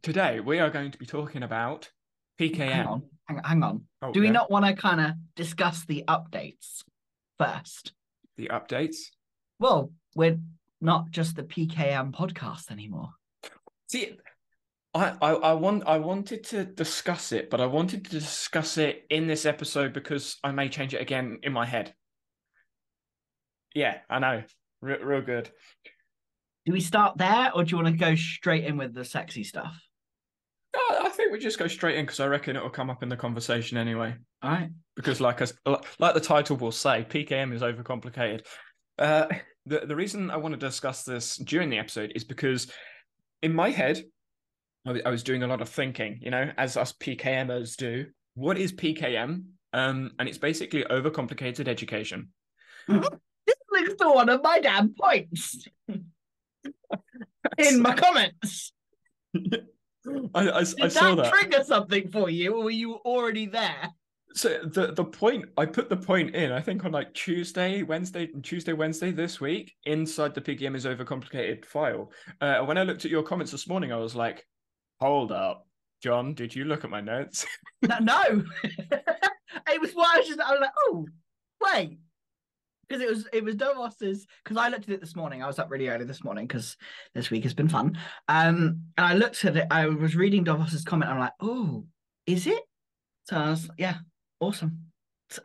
Today we are going to be talking about Hang PKM. on, hang on. Oh, Do we yeah, not want to kind of discuss the updates first? the updates. Well, we're not just the PKM podcast anymore. See, I wanted to discuss it, but I wanted to discuss it in this episode because I may change it again in my head. Yeah, I know. Real good. Do we start there, or do you want to go straight in with the sexy stuff? I think we just go straight in because I reckon it will come up in the conversation anyway. All right. Because like the title will say, PKM is overcomplicated. Uh, the reason I want to discuss this during the episode is because in my head, I was doing a lot of thinking, as us PKMers do. What is PKM? And it's basically overcomplicated education. This links to one of my damn points in my comments. I Did saw that that. trigger something for you, or were you already there? So the point I put the point in, I think on like Tuesday, Wednesday this week inside the PKM is overcomplicated file. When I looked at your comments this morning, I was like, hold up, John, did you look at my notes? No. It was what I was like, oh, wait. Because it was Davos's, because I looked at it this morning. I was up really early this morning because this week has been fun. And I looked at it, I was reading Davos's comment. I'm like, oh, is it? So I was yeah, awesome.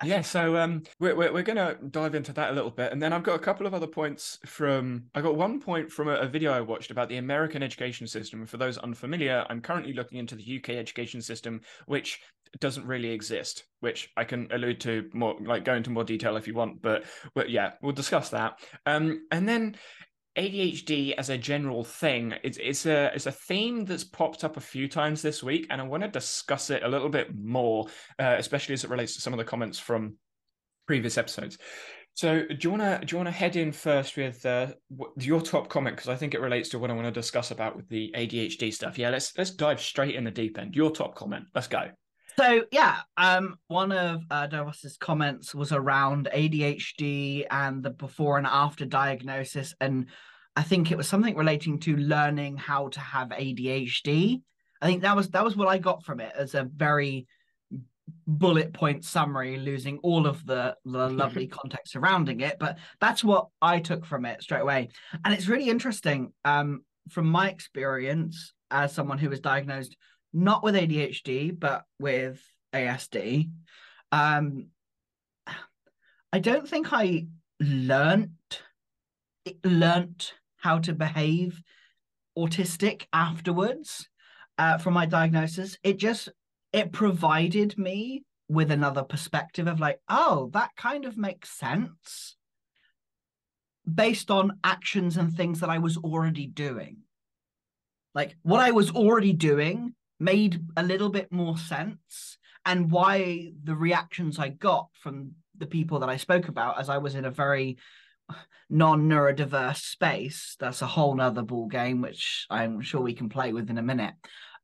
Yeah, so we're gonna dive into that a little bit, and then I've got a couple of other points from. I got one point from a video I watched about the American education system. And for those unfamiliar, I'm currently looking into the UK education system, which doesn't really exist, which I can allude to more, like go into more detail if you want, but yeah, we'll discuss that. And then ADHD as a general thing, it's a theme that's popped up a few times this week, and I want to discuss it a little bit more, especially as it relates to some of the comments from previous episodes. So, do you wanna head in first with your top comment, because I think it relates to what I want to discuss about with the ADHD stuff. Yeah, let's dive straight in the deep end. Your top comment. Let's go. So yeah, one of Davos's comments was around ADHD and the before and after diagnosis, and I think it was something relating to learning how to have ADHD. I think that was what I got from it as a very bullet point summary, losing all of the lovely context surrounding it. But that's what I took from it straight away, and it's really interesting. From my experience as someone who was diagnosed not with ADHD, but with ASD. Um, I don't think I learnt how to behave autistic afterwards from my diagnosis. It provided me with another perspective of like, oh, that kind of makes sense based on actions and things that I was already doing. Like what I was already doing made a little bit more sense, and why the reactions I got from the people that I spoke about, as I was in a very non-neurodiverse space. That's a whole nother ball game, which I'm sure we can play with in a minute.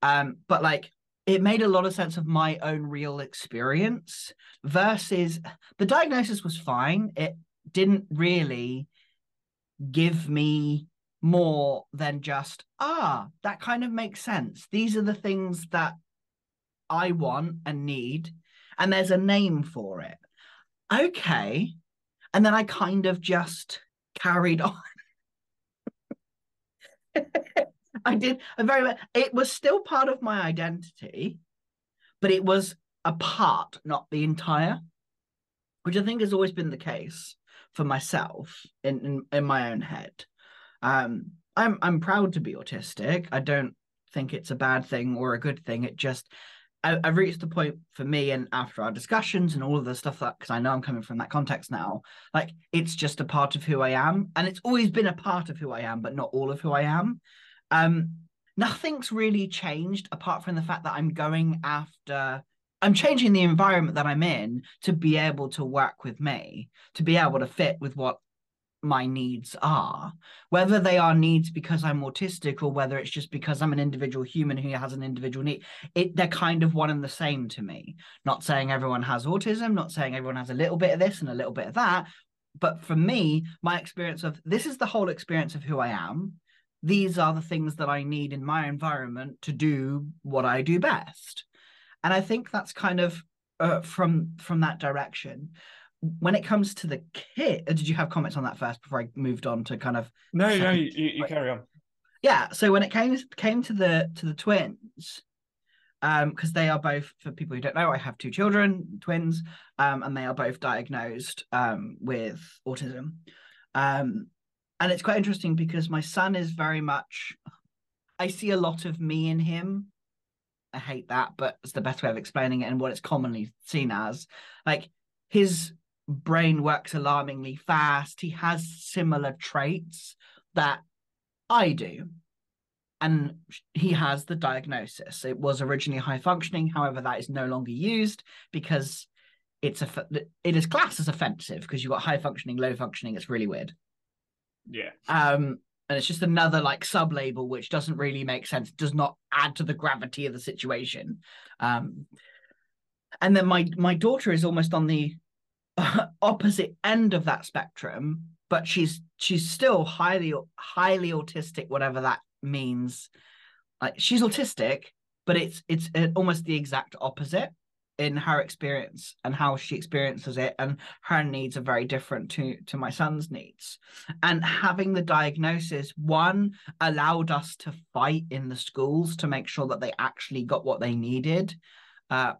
But like it made a lot of sense of my own real experience versus the diagnosis was fine. It didn't really give me more than just, that kind of makes sense. These are the things that I want and need, and there's a name for it. Okay. And then I kind of just carried on. I did a very, it was still part of my identity, but it was a part, not the entire, which I think has always been the case for myself in my own head. I'm proud to be autistic. I don't think it's a bad thing or a good thing. It just I've reached the point for me, and after our discussions and all of the stuff that, because I know I'm coming from that context now, like it's just a part of who I am, and it's always been a part of who I am, but not all of who I am. Nothing's really changed apart from the fact that I'm changing the environment that I'm in to be able to work with me, to be able to fit with what my needs are, whether they are needs because I'm autistic or whether it's just because I'm an individual human who has an individual need. They're kind of one and the same to me. Not saying everyone has autism, not saying everyone has a little bit of this and a little bit of that, but for me, my experience of this is the whole experience of who I am. these are the things that I need in my environment to do what I do best. And I think that's kind of from that direction. When it comes to the kid, did you have comments on that first before I moved on to kind of No, no, second? you carry on. Yeah. So when it came to the twins, because they are both, for people who don't know, I have two children, twins, and they are both diagnosed with autism. And it's quite interesting because my son is very much, I see a lot of me in him. I hate that, but it's the best way of explaining it and what it's commonly seen as. Like, his brain works alarmingly fast. He has similar traits that I do. And he has the diagnosis. It was originally high functioning. However, that is no longer used because it is classed as offensive because you've got high functioning, low functioning. It's really weird. Yeah. And it's just another like sub label which doesn't really make sense, does not add to the gravity of the situation. And then my daughter is almost on the opposite end of that spectrum, but she's still highly autistic, whatever that means. Like, she's autistic, but it's almost the exact opposite in her experience and how she experiences it, and her needs are very different to my son's needs. And having the diagnosis, one, allowed us to fight in the schools to make sure that they actually got what they needed.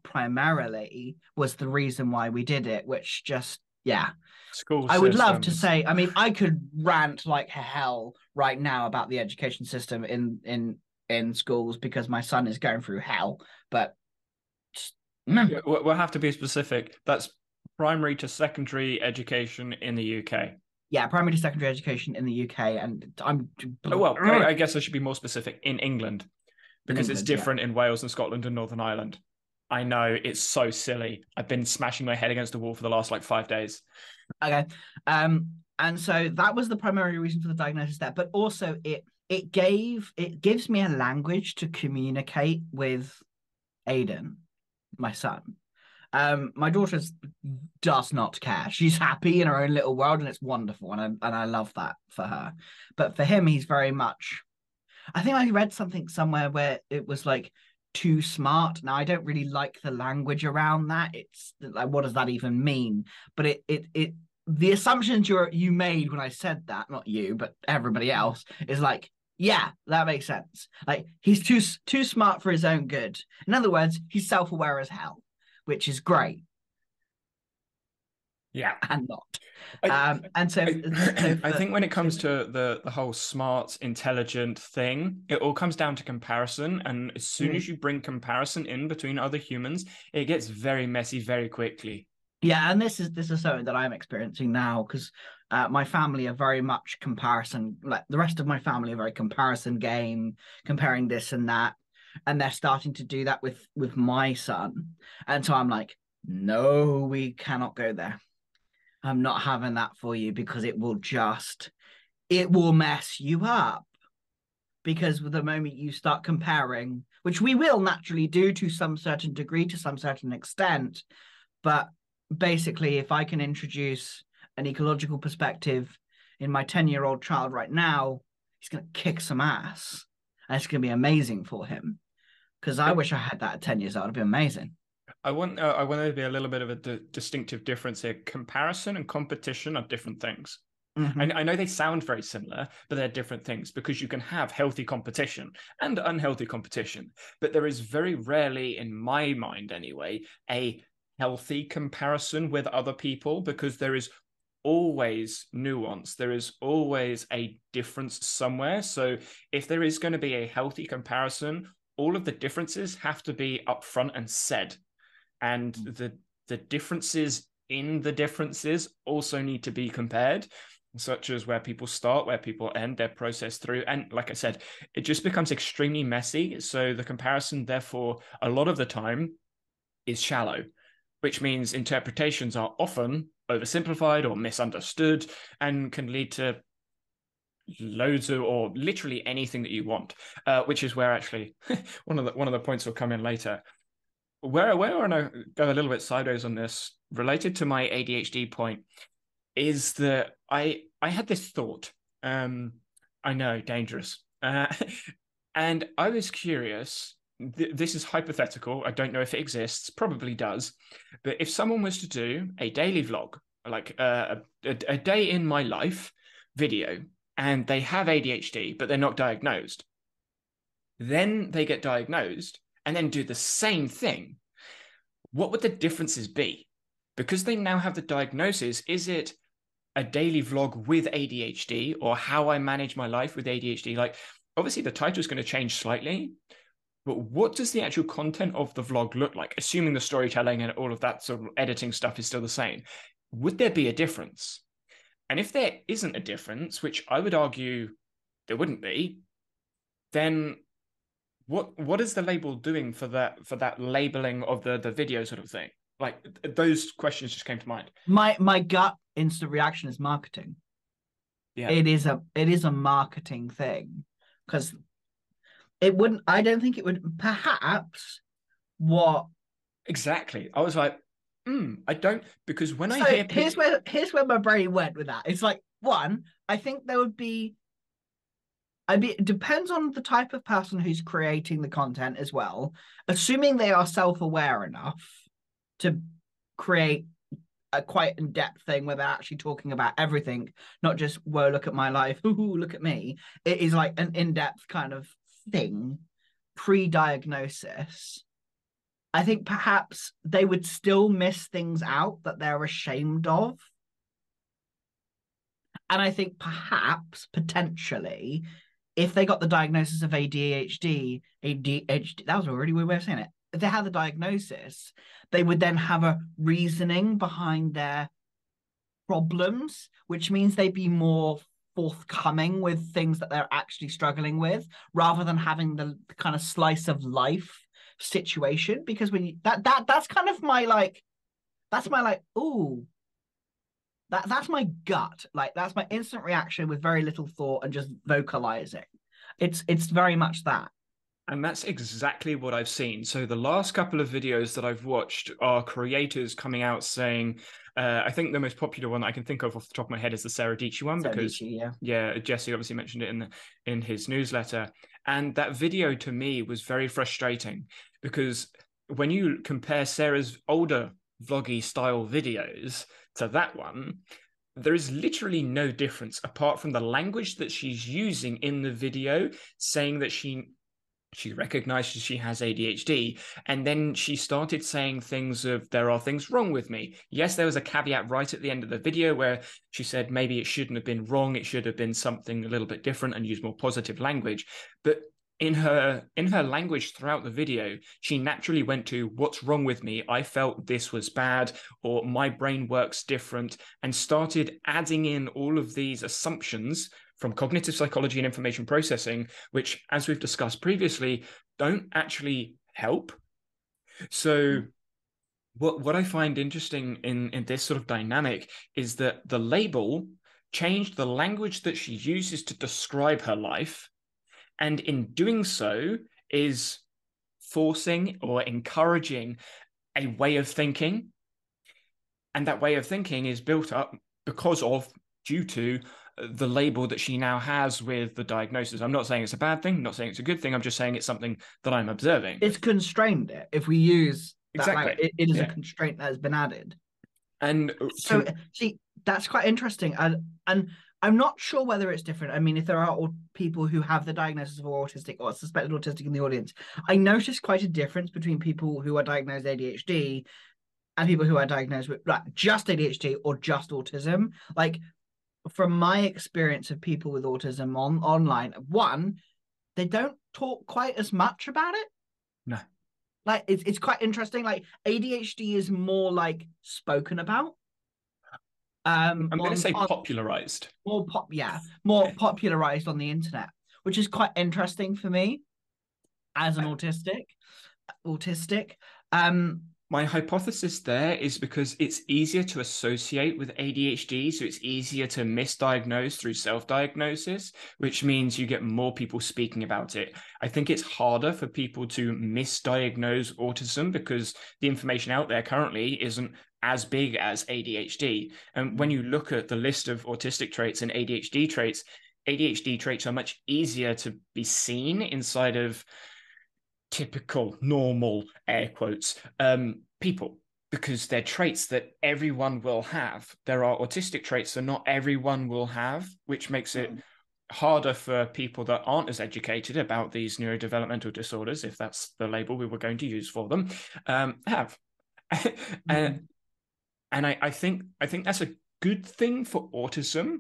Primarily was the reason why we did it, which just, yeah. School I would love to systems. say, I mean, I could rant like hell right now about the education system in schools because my son is going through hell, but Yeah, we'll have to be specific. That's primary to secondary education in the UK. yeah, primary to secondary education in the UK, and I guess I should be more specific in England, because it's different in Wales and Scotland and Northern Ireland. I know, it's so silly. I've been smashing my head against the wall for the last like 5 days. Okay. And so that was the primary reason for the diagnosis there, but also it gives me a language to communicate with Aiden, my son. My daughter does not care. She's happy in her own little world, and it's wonderful, and I love that for her. But for him, he's very much. I think I read something somewhere where it was like too smart. Now, I don't really like the language around that. It's like, what does that even mean? But it the assumptions you made when I said that, not you, but everybody else, is like, yeah, that makes sense. Like, he's too smart for his own good. In other words, he's self-aware as hell, which is great. Yeah. And not. I think when it comes to the whole smart, intelligent thing, it all comes down to comparison. And as soon as you bring comparison in between other humans, it gets very messy very quickly. Yeah, and this is something that I'm experiencing now because my family are very much comparison. Like, the rest of my family are very comparison game, comparing this and that, and they're starting to do that with my son. And so I'm like, no, we cannot go there. I'm not having that for you because it will mess you up. Because the moment you start comparing, which we will naturally do to some certain degree, to some certain extent, but basically, if I can introduce an ecological perspective in my 10-year-old child right now, he's going to kick some ass. And it's going to be amazing for him. Because I wish I had that at 10 years old. It'd be amazing. I want there to be a little bit of a distinctive difference here. Comparison and competition are different things. Mm-hmm. I know they sound very similar, but they're different things, because you can have healthy competition and unhealthy competition. But there is very rarely, in my mind anyway, a healthy comparison with other people, because there is always nuance. There is always a difference somewhere. So if there is going to be a healthy comparison, all of the differences have to be upfront and said. And the differences in the differences also need to be compared, such as where people start, where people end, their process through. And like I said, it just becomes extremely messy. So the comparison, therefore, a lot of the time is shallow, which means interpretations are often oversimplified or misunderstood and can lead to loads of, or literally anything that you want, which is where actually one of the points will come in later. Where I want to go a little bit sideways on this, related to my ADHD point, is that I had this thought. I know, dangerous. Uh, and I was curious. This is hypothetical. I don't know if it exists. Probably does. But if someone was to do a daily vlog, like a day in my life video, and they have ADHD, but they're not diagnosed, then they get diagnosed and then do the same thing, what would the differences be? Because they now have the diagnosis, is it a daily vlog with ADHD or how I manage my life with ADHD? Like, obviously, the title is going to change slightly, but what does the actual content of the vlog look like? Assuming the storytelling and all of that sort of editing stuff is still the same, would there be a difference? And if there isn't a difference, which I would argue there wouldn't be, then what is the label doing for that labeling of the video sort of thing? Like those questions just came to mind. My gut instant reaction is marketing. Yeah, It is a marketing thing, because it wouldn't. I don't think it would. Perhaps what. exactly. I was like, I don't, because when I So hear here's where my brain went with that. It's like, one, I think there would be. It depends on the type of person who's creating the content as well. Assuming they are self-aware enough to create a quite in-depth thing where they're actually talking about everything, not just, whoa, look at my life, ooh, look at me. It is like an in-depth kind of thing, pre-diagnosis. I think perhaps they would still miss things out that they're ashamed of. And I think perhaps, potentially, if they got the diagnosis of ADHD, that was already a weird way of saying it. If they had the diagnosis, they would then have a reasoning behind their problems, which means they'd be more forthcoming with things that they're actually struggling with, rather than having the kind of slice of life situation. Because when you that's kind of my like, that's my like, ooh, that's my gut. Like, that's my instant reaction with very little thought and just vocalizing. It's very much that. And that's exactly what I've seen. So the last couple of videos that I've watched are creators coming out saying, I think the most popular one that I can think of off the top of my head is the Sarah Dietschy one, because yeah, Jesse obviously mentioned it in his newsletter. And that video to me was very frustrating, because when you compare Sarah's older vloggy style videos to that one, there is literally no difference apart from the language that she's using in the video, saying that she recognizes she has ADHD, and then she started saying things of, there are things wrong with me. Yes, there was a caveat right at the end of the video where she said maybe it shouldn't have been wrong, it should have been something a little bit different and use more positive language. But in her language throughout the video, she naturally went to, what's wrong with me? I felt this was bad, or my brain works different, and started adding in all of these assumptions from cognitive psychology and information processing, which, as we've discussed previously, don't actually help. So what I find interesting in this sort of dynamic is that the label changed the language that she uses to describe her life, and in doing so is forcing or encouraging a way of thinking. And that way of thinking is built up due to the label that she now has with the diagnosis. I'm not saying it's a bad thing, I'm not saying it's a good thing, I'm just saying it's something that I'm observing. It's constrained it. If we use that, exactly, it is a constraint that has been added. And so see, that's quite interesting. And I'm not sure whether it's different. I mean, if there are people who have the diagnosis of autistic or suspected autistic in the audience, I noticed quite a difference between people who are diagnosed ADHD and people who are diagnosed with like just ADHD or just autism. Like, from my experience of people with autism online, one, they don't talk quite as much about it. No. Like, it's quite interesting. Like, ADHD is more like spoken about. I'm going to say popularized. More popularized on the internet, which is quite interesting for me as an autistic. My hypothesis there is because it's easier to associate with ADHD, so it's easier to misdiagnose through self-diagnosis, which means you get more people speaking about it. I think it's harder for people to misdiagnose autism because the information out there currently isn't as big as ADHD. And when you look at the list of autistic traits and ADHD traits, ADHD traits are much easier to be seen inside of typical, normal, air quotes, people, because they're traits that everyone will have. There are autistic traits that not everyone will have, which makes it harder for people that aren't as educated about these neurodevelopmental disorders, if that's the label we were going to use for them, have. and I think that's a good thing for autism,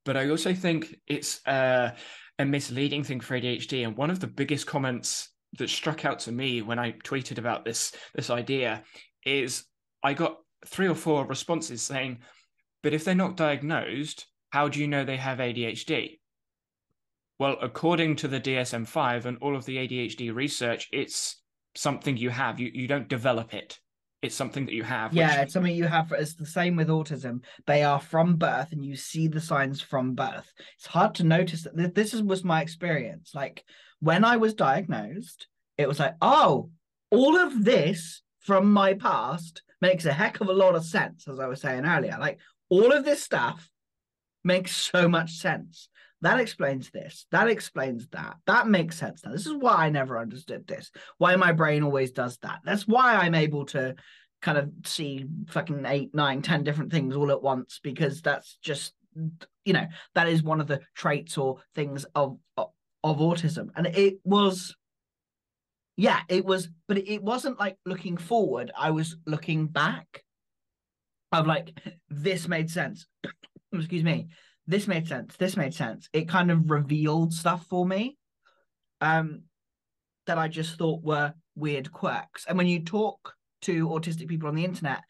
but I also think it's a misleading thing for ADHD. And one of the biggest comments that struck out to me when I tweeted about this idea is I got 3 or 4 responses saying, but if they're not diagnosed, how do you know they have ADHD? Well, according to the DSM-5 and all of the ADHD research, it's something you have. You don't develop it. It's something that you have. Yeah, it's something you have. It's the same with autism. They are from birth, and you see the signs from birth. It's hard to notice that was my experience. Like when I was diagnosed, it was like, oh, all of this from my past makes a heck of a lot of sense, as I was saying earlier. Like all of this stuff makes so much sense. That explains this. That explains that. That makes sense now. This is why I never understood this. Why my brain always does that. That's why I'm able to kind of see fucking 8, 9, 10 different things all at once, because that's just, you know, that is one of the traits or things of autism. And it was, yeah, it was, but it wasn't like looking forward. I was looking back of like, this made sense. Excuse me. This made sense. This made sense. It kind of revealed stuff for me that I just thought were weird quirks. And when you talk to autistic people on the internet,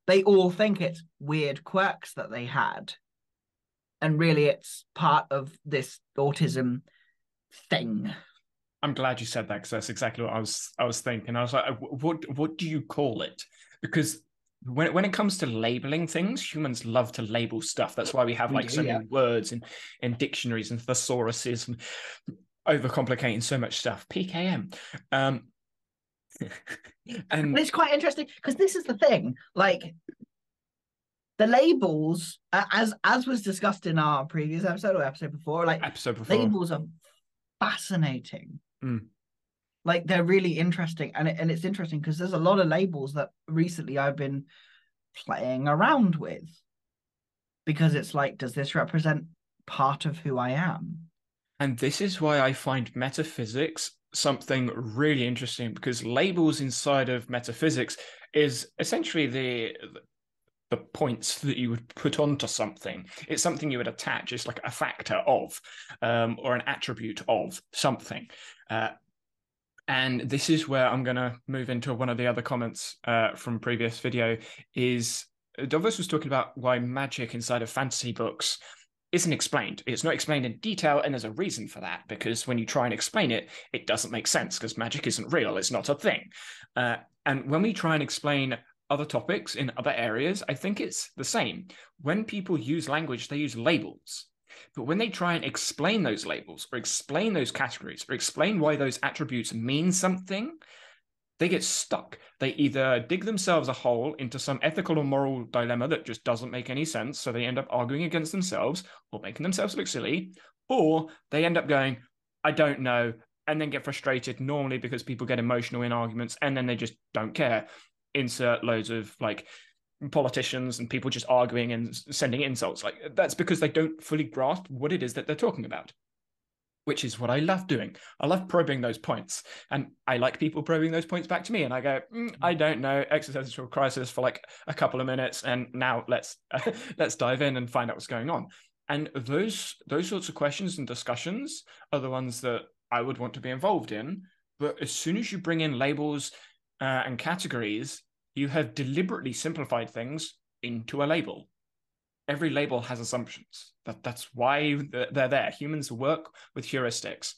they all think it's weird quirks that they had. And really it's part of this autism thing. I'm glad you said that, because that's exactly what I was thinking. I was like, what do you call it? Because when it comes to labeling things, humans love to label stuff. That's why we have so many words in dictionaries and thesauruses and overcomplicating so much stuff. PKM. And it's quite interesting because this is the thing, like the labels, as was discussed in our previous episode or episode before, labels are fascinating. Like they're really interesting, and it's interesting because there's a lot of labels that recently I've been playing around with, because it's like, does this represent part of who I am? And this is why I find metaphysics something really interesting, because labels inside of metaphysics is essentially the points that you would put onto something. It's something you would attach. It's like a factor of, or an attribute of something. And this is where I'm going to move into one of the other comments from previous video. Is Dovos was talking about why magic inside of fantasy books isn't explained. It's not explained in detail, and there's a reason for that, because when you try and explain it, it doesn't make sense, because magic isn't real. It's not a thing. And when we try and explain other topics in other areas, I think it's the same. When people use language, they use labels. But when they try and explain those labels, or explain those categories, or explain why those attributes mean something, they get stuck. They either dig themselves a hole into some ethical or moral dilemma that just doesn't make any sense, so they end up arguing against themselves or making themselves look silly, or they end up going, I don't know, and then get frustrated, normally because people get emotional in arguments, and then they just don't care. Insert loads of like politicians and people just arguing and sending insults. Like, that's because they don't fully grasp what it is that they're talking about, which is what I love doing. I love probing those points, and I like people probing those points back to me, and I go, I don't know, existential crisis for like a couple of minutes, and now let's dive in and find out what's going on. And those sorts of questions and discussions are the ones that I would want to be involved in. But as soon as you bring in labels and categories, you have deliberately simplified things into a label. Every label has assumptions. That's why they're there. Humans work with heuristics.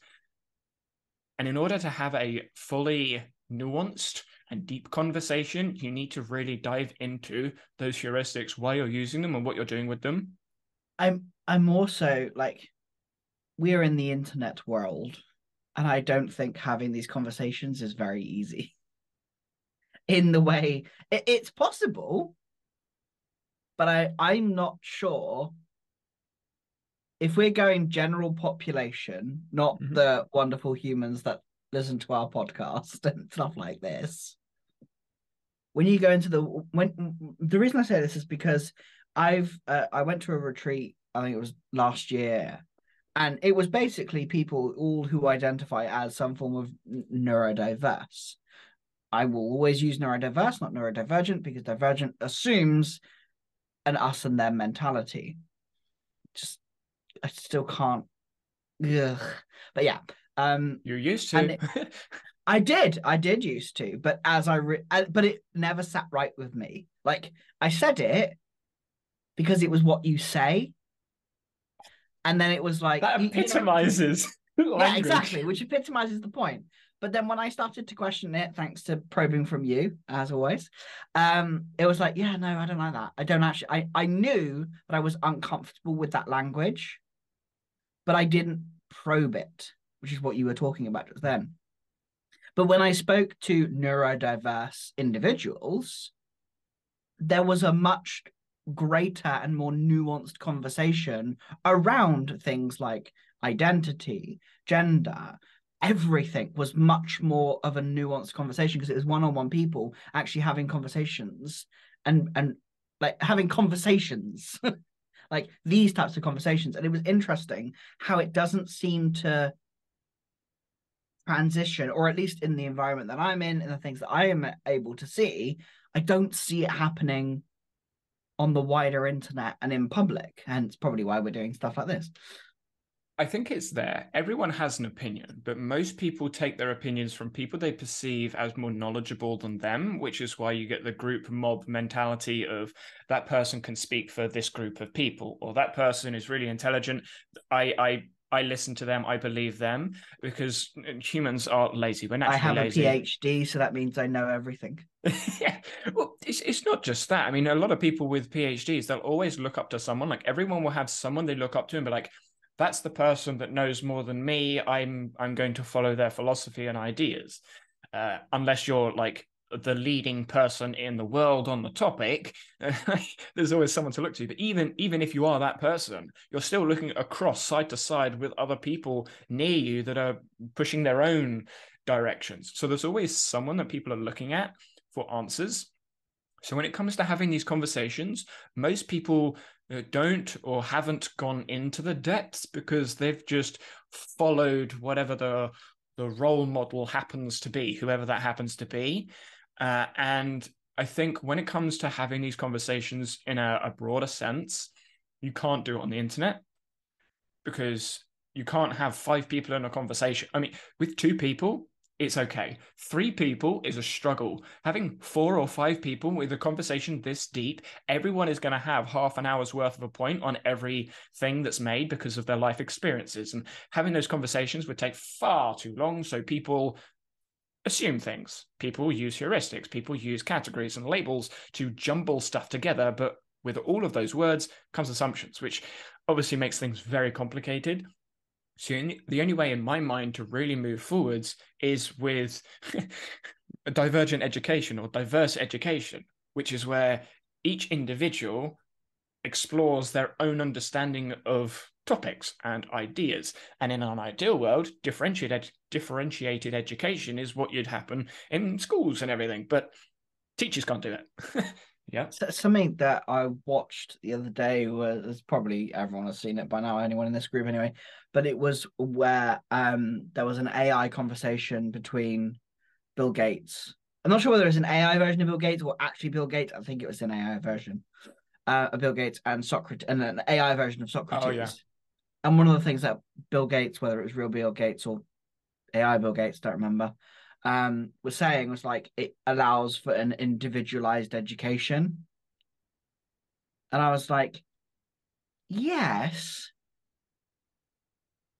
And in order to have a fully nuanced and deep conversation, you need to really dive into those heuristics, why you're using them and what you're doing with them. I'm also like, we're in the internet world, and I don't think having these conversations is very easy. In the way it's possible, but I'm not sure if we're going general population, not Mhm. the wonderful humans that listen to our podcast and stuff like this, when you go into the reason I say this is because I went to a retreat, I think it was last year, and it was basically people all who identify as some form of neurodiverse. I will always use neurodiverse, not neurodivergent, because divergent assumes an us and them mentality. Just I still can't. Ugh. But yeah, You're used and to. I did used to, but but it never sat right with me. Like I said it because it was what you say, and then it was like That you know, epitomizes yeah, language. exactly, which epitomizes the point. But then when I started to question it, thanks to probing from you, as always, it was like, yeah, no, I don't like that. I don't actually. I knew that I was uncomfortable with that language, but I didn't probe it, which is what you were talking about just then. But when I spoke to neurodiverse individuals, there was a much greater and more nuanced conversation around things like identity, gender. Everything was much more of a nuanced conversation because it was one-on-one people actually having conversations and like having conversations like these types of conversations. And it was interesting how it doesn't seem to transition, or at least in the environment that I'm in and the things that I am able to see, I don't see it happening on the wider internet and in public. And it's probably why we're doing stuff like this. I think it's there. Everyone has an opinion, but most people take their opinions from people they perceive as more knowledgeable than them, which is why you get the group mob mentality of that person can speak for this group of people, or that person is really intelligent. I listen to them, I believe them, because humans are lazy. We're I naturally have a lazy. PhD, so that means I know everything. Yeah, well, it's not just that. I mean, a lot of people with PhDs, they'll always look up to someone. Like everyone will have someone they look up to and be like, that's the person that knows more than me. I'm going to follow their philosophy and ideas. Unless you're like the leading person in the world on the topic, there's always someone to look to. But even if you are that person, you're still looking across side to side with other people near you that are pushing their own directions. So there's always someone that people are looking at for answers. So when it comes to having these conversations, most people don't or haven't gone into the depths because they've just followed whatever the role model happens to be, whoever that happens to be. And I think when it comes to having these conversations in a broader sense, you can't do it on the internet because you can't have 5 people in a conversation. I mean, with 2 people, it's okay. 3 people is a struggle. Having 4 or 5 people with a conversation this deep, everyone is going to have half an hour's worth of a point on every thing that's made because of their life experiences. And having those conversations would take far too long. So people assume things. People use heuristics. People use categories and labels to jumble stuff together. But with all of those words comes assumptions, which obviously makes things very complicated. So the only way in my mind to really move forwards is with a divergent education or diverse education, which is where each individual explores their own understanding of topics and ideas. And in an ideal world, differentiated education is what you'd happen in schools and everything. But teachers can't do it. Yeah. So, something that I watched the other day was probably everyone has seen it by now, anyone in this group anyway, but it was where there was an AI conversation between Bill Gates. I'm not sure whether it's an AI version of Bill Gates or actually Bill Gates. I think it was an AI version of Bill Gates and Socrates, and an AI version of Oh, yeah. Socrates. And one of the things that Bill Gates, whether it was real Bill Gates or AI Bill Gates, don't remember, was saying was like it allows for an individualized education. And I was like, yes,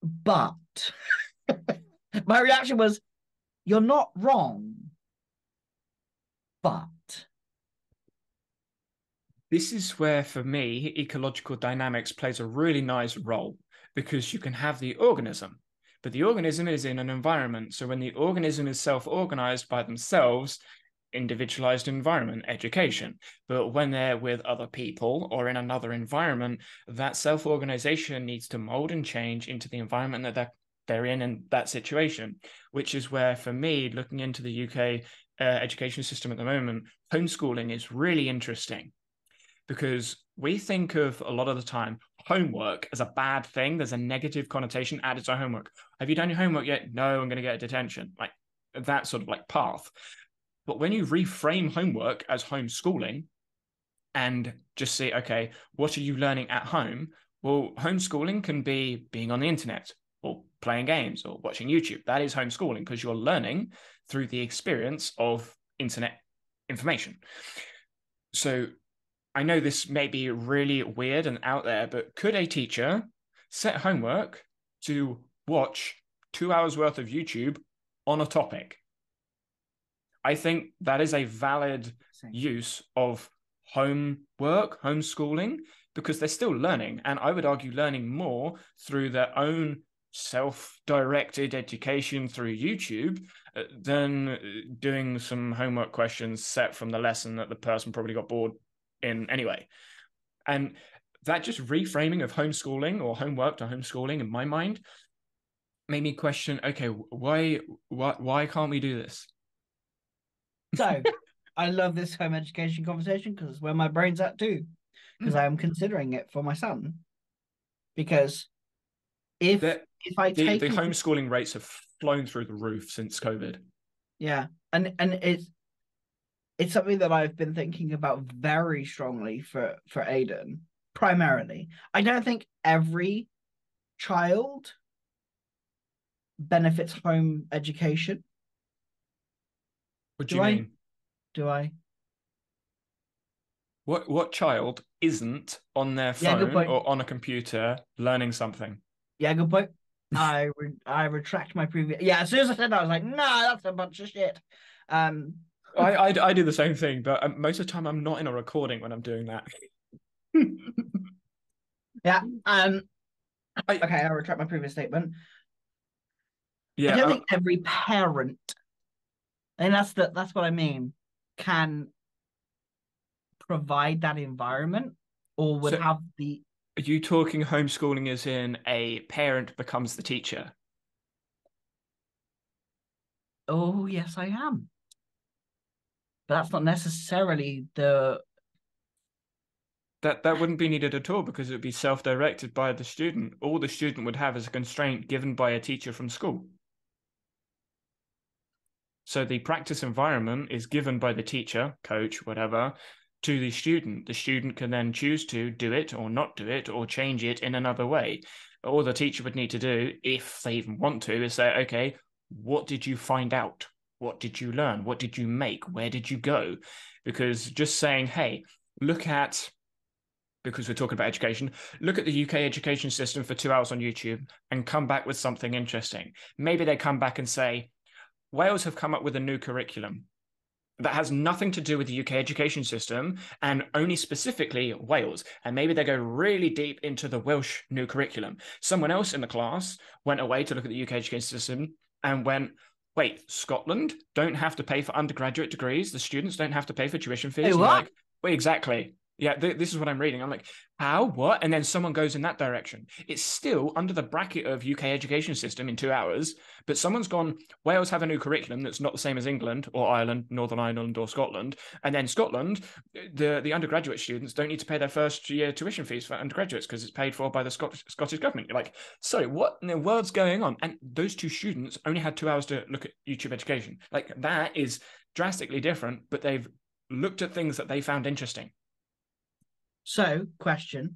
but my reaction was, you're not wrong, but This is where, for me, ecological dynamics plays a really nice role because you can have the organism, but the organism is in an environment. So when the organism is self-organized by themselves, individualized environment, education. But when they're with other people or in another environment, that self-organization needs to mold and change into the environment that they're in that situation, which is where, for me, looking into the UK education system at the moment, homeschooling is really interesting, because we think of a lot of the time homework as a bad thing. There's a negative connotation added to homework. Have you done your homework yet? No, I'm going to get a detention. Like that sort of like path. But when you reframe homework as homeschooling and just say, okay, what are you learning at home? Well, homeschooling can be being on the internet or playing games or watching YouTube. That is homeschooling, because you're learning through the experience of internet information. So I know this may be really weird and out there, but could a teacher set homework to watch 2 hours worth of YouTube on a topic? I think that is a valid use of homework, homeschooling, because they're still learning. And I would argue learning more through their own self-directed education through YouTube than doing some homework questions set from the lesson that the person probably got bored in anyway. And that just reframing of homeschooling or homework to homeschooling in my mind made me question, okay, why can't we do this? So I love this home education conversation because it's where my brain's at too, because I am considering it for my son. Because if I take the homeschooling rates have flown through the roof since COVID. Yeah, and it's something that I've been thinking about very strongly for Aiden, primarily. I don't think every child benefits home education. What do you mean? Do I? What child isn't on their phone or on a computer learning something? Yeah, good point. I retract my previous. Yeah, as soon as I said that, I was like, no, that's a bunch of shit. I do the same thing, but most of the time I'm not in a recording when I'm doing that. Yeah. Okay, I'll retract my previous statement. Yeah, I don't think every parent, and that's what I mean, can provide that environment or would have the. Are you talking homeschooling as in a parent becomes the teacher? Oh, yes, I am. But that's not necessarily the. That wouldn't be needed at all, because it would be self-directed by the student. All the student would have is a constraint given by a teacher from school. So the practice environment is given by the teacher, coach, whatever, to the student. The student can then choose to do it or not do it or change it in another way. All the teacher would need to do, if they even want to, is say, okay, what did you find out? What did you learn? What did you make? Where did you go? Because just saying, hey, look at, because we're talking about education, look at the UK education system for 2 hours on YouTube and come back with something interesting. Maybe they come back and say, Wales have come up with a new curriculum that has nothing to do with the UK education system and only specifically Wales. And maybe they go really deep into the Welsh new curriculum. Someone else in the class went away to look at the UK education system and went, wait, Scotland don't have to pay for undergraduate degrees. The students don't have to pay for tuition fees. Hey, what? Like, wait, exactly. Yeah, this is what I'm reading. I'm like, how? What? And then someone goes in that direction. It's still under the bracket of UK education system in 2 hours, but someone's gone, Wales have a new curriculum that's not the same as England or Ireland, Northern Ireland or Scotland. And then Scotland, the undergraduate students don't need to pay their first year tuition fees for undergraduates because it's paid for by the Scottish government. You're like, sorry, what in the world's going on? And those two students only had 2 hours to look at YouTube education. Like, that is drastically different, but they've looked at things that they found interesting. So, question,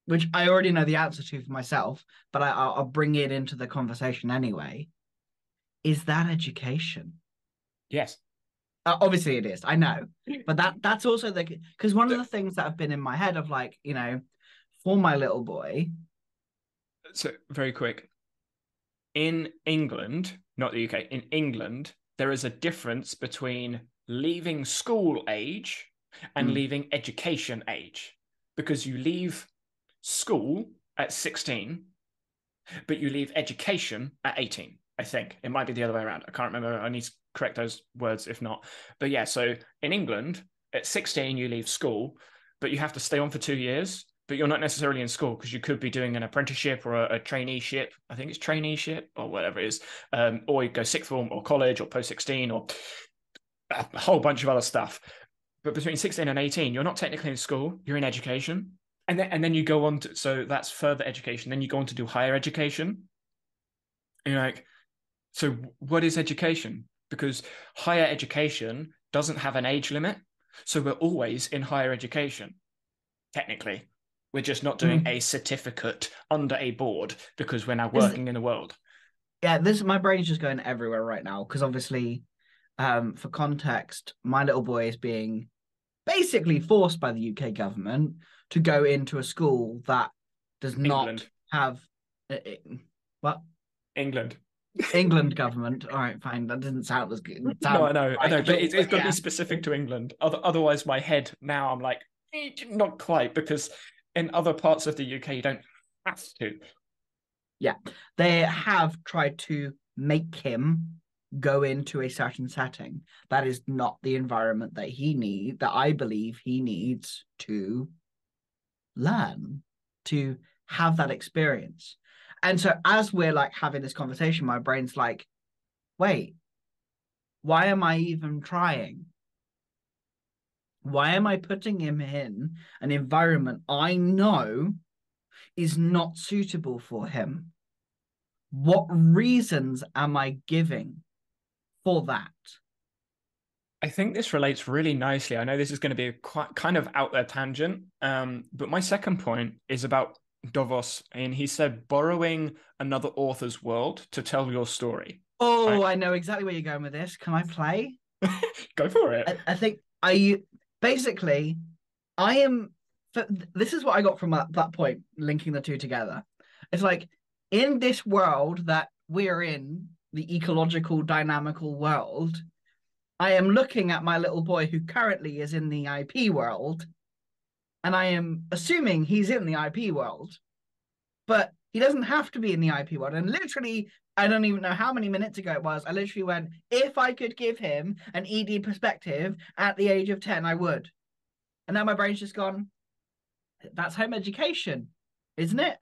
which I already know the answer to for myself, but I'll bring it into the conversation anyway. Is that education? Yes. Obviously it is, I know. But that's also because one of the things that have been in my head of like, you know, for my little boy. So, very quick. In England, not the UK, in England, there is a difference between leaving school age and leaving education age, because you leave school at 16, but you leave education at 18. I think it might be the other way around. I can't remember. I need to correct those words if not. But yeah, so in England, at 16, you leave school, but you have to stay on for 2 years. But you're not necessarily in school because you could be doing an apprenticeship or a traineeship. I think it's traineeship or whatever it is. Or you go sixth form or college or post 16 or a whole bunch of other stuff. But between 16 and 18, you're not technically in school, you're in education. And then you go on to, so that's further education. Then you go on to do higher education. And you're like, so what is education? Because higher education doesn't have an age limit. So we're always in higher education, technically. We're just not doing a certificate under a board because we're now working in the world. Yeah, my brain's just going everywhere right now because obviously, for context, my little boy is being basically forced by the UK government to go into a school that does not have what? England government. All right, fine. That doesn't sound as good. No, I know, but it's got to be specific to England. Otherwise, my head now, I'm like, not quite, because in other parts of the UK, you don't have to. Yeah, they have tried to make him go into a certain setting. That is not the environment that I believe he needs to learn, to have that experience. And so as we're like having this conversation, my brain's like, wait, why am I even trying? Why am I putting him in an environment I know is not suitable for him? What reasons am I giving for that? I think this relates really nicely. I know this is going to be a quite kind of out there tangent, but my second point is about Davos, and he said borrowing another author's world to tell your story. Oh, right? I know exactly where you're going with this. Can I play? Go for it. I think basically I am. This is what I got from that point, linking the two together. It's like in this world that we're in, the ecological dynamical world, I am looking at my little boy who currently is in the IP world, and I am assuming he's in the IP world, but he doesn't have to be in the IP world. And literally, I don't even know how many minutes ago it was, I literally went, if I could give him an ED perspective at the age of 10, I would. And now my brain's just gone, that's home education, isn't it?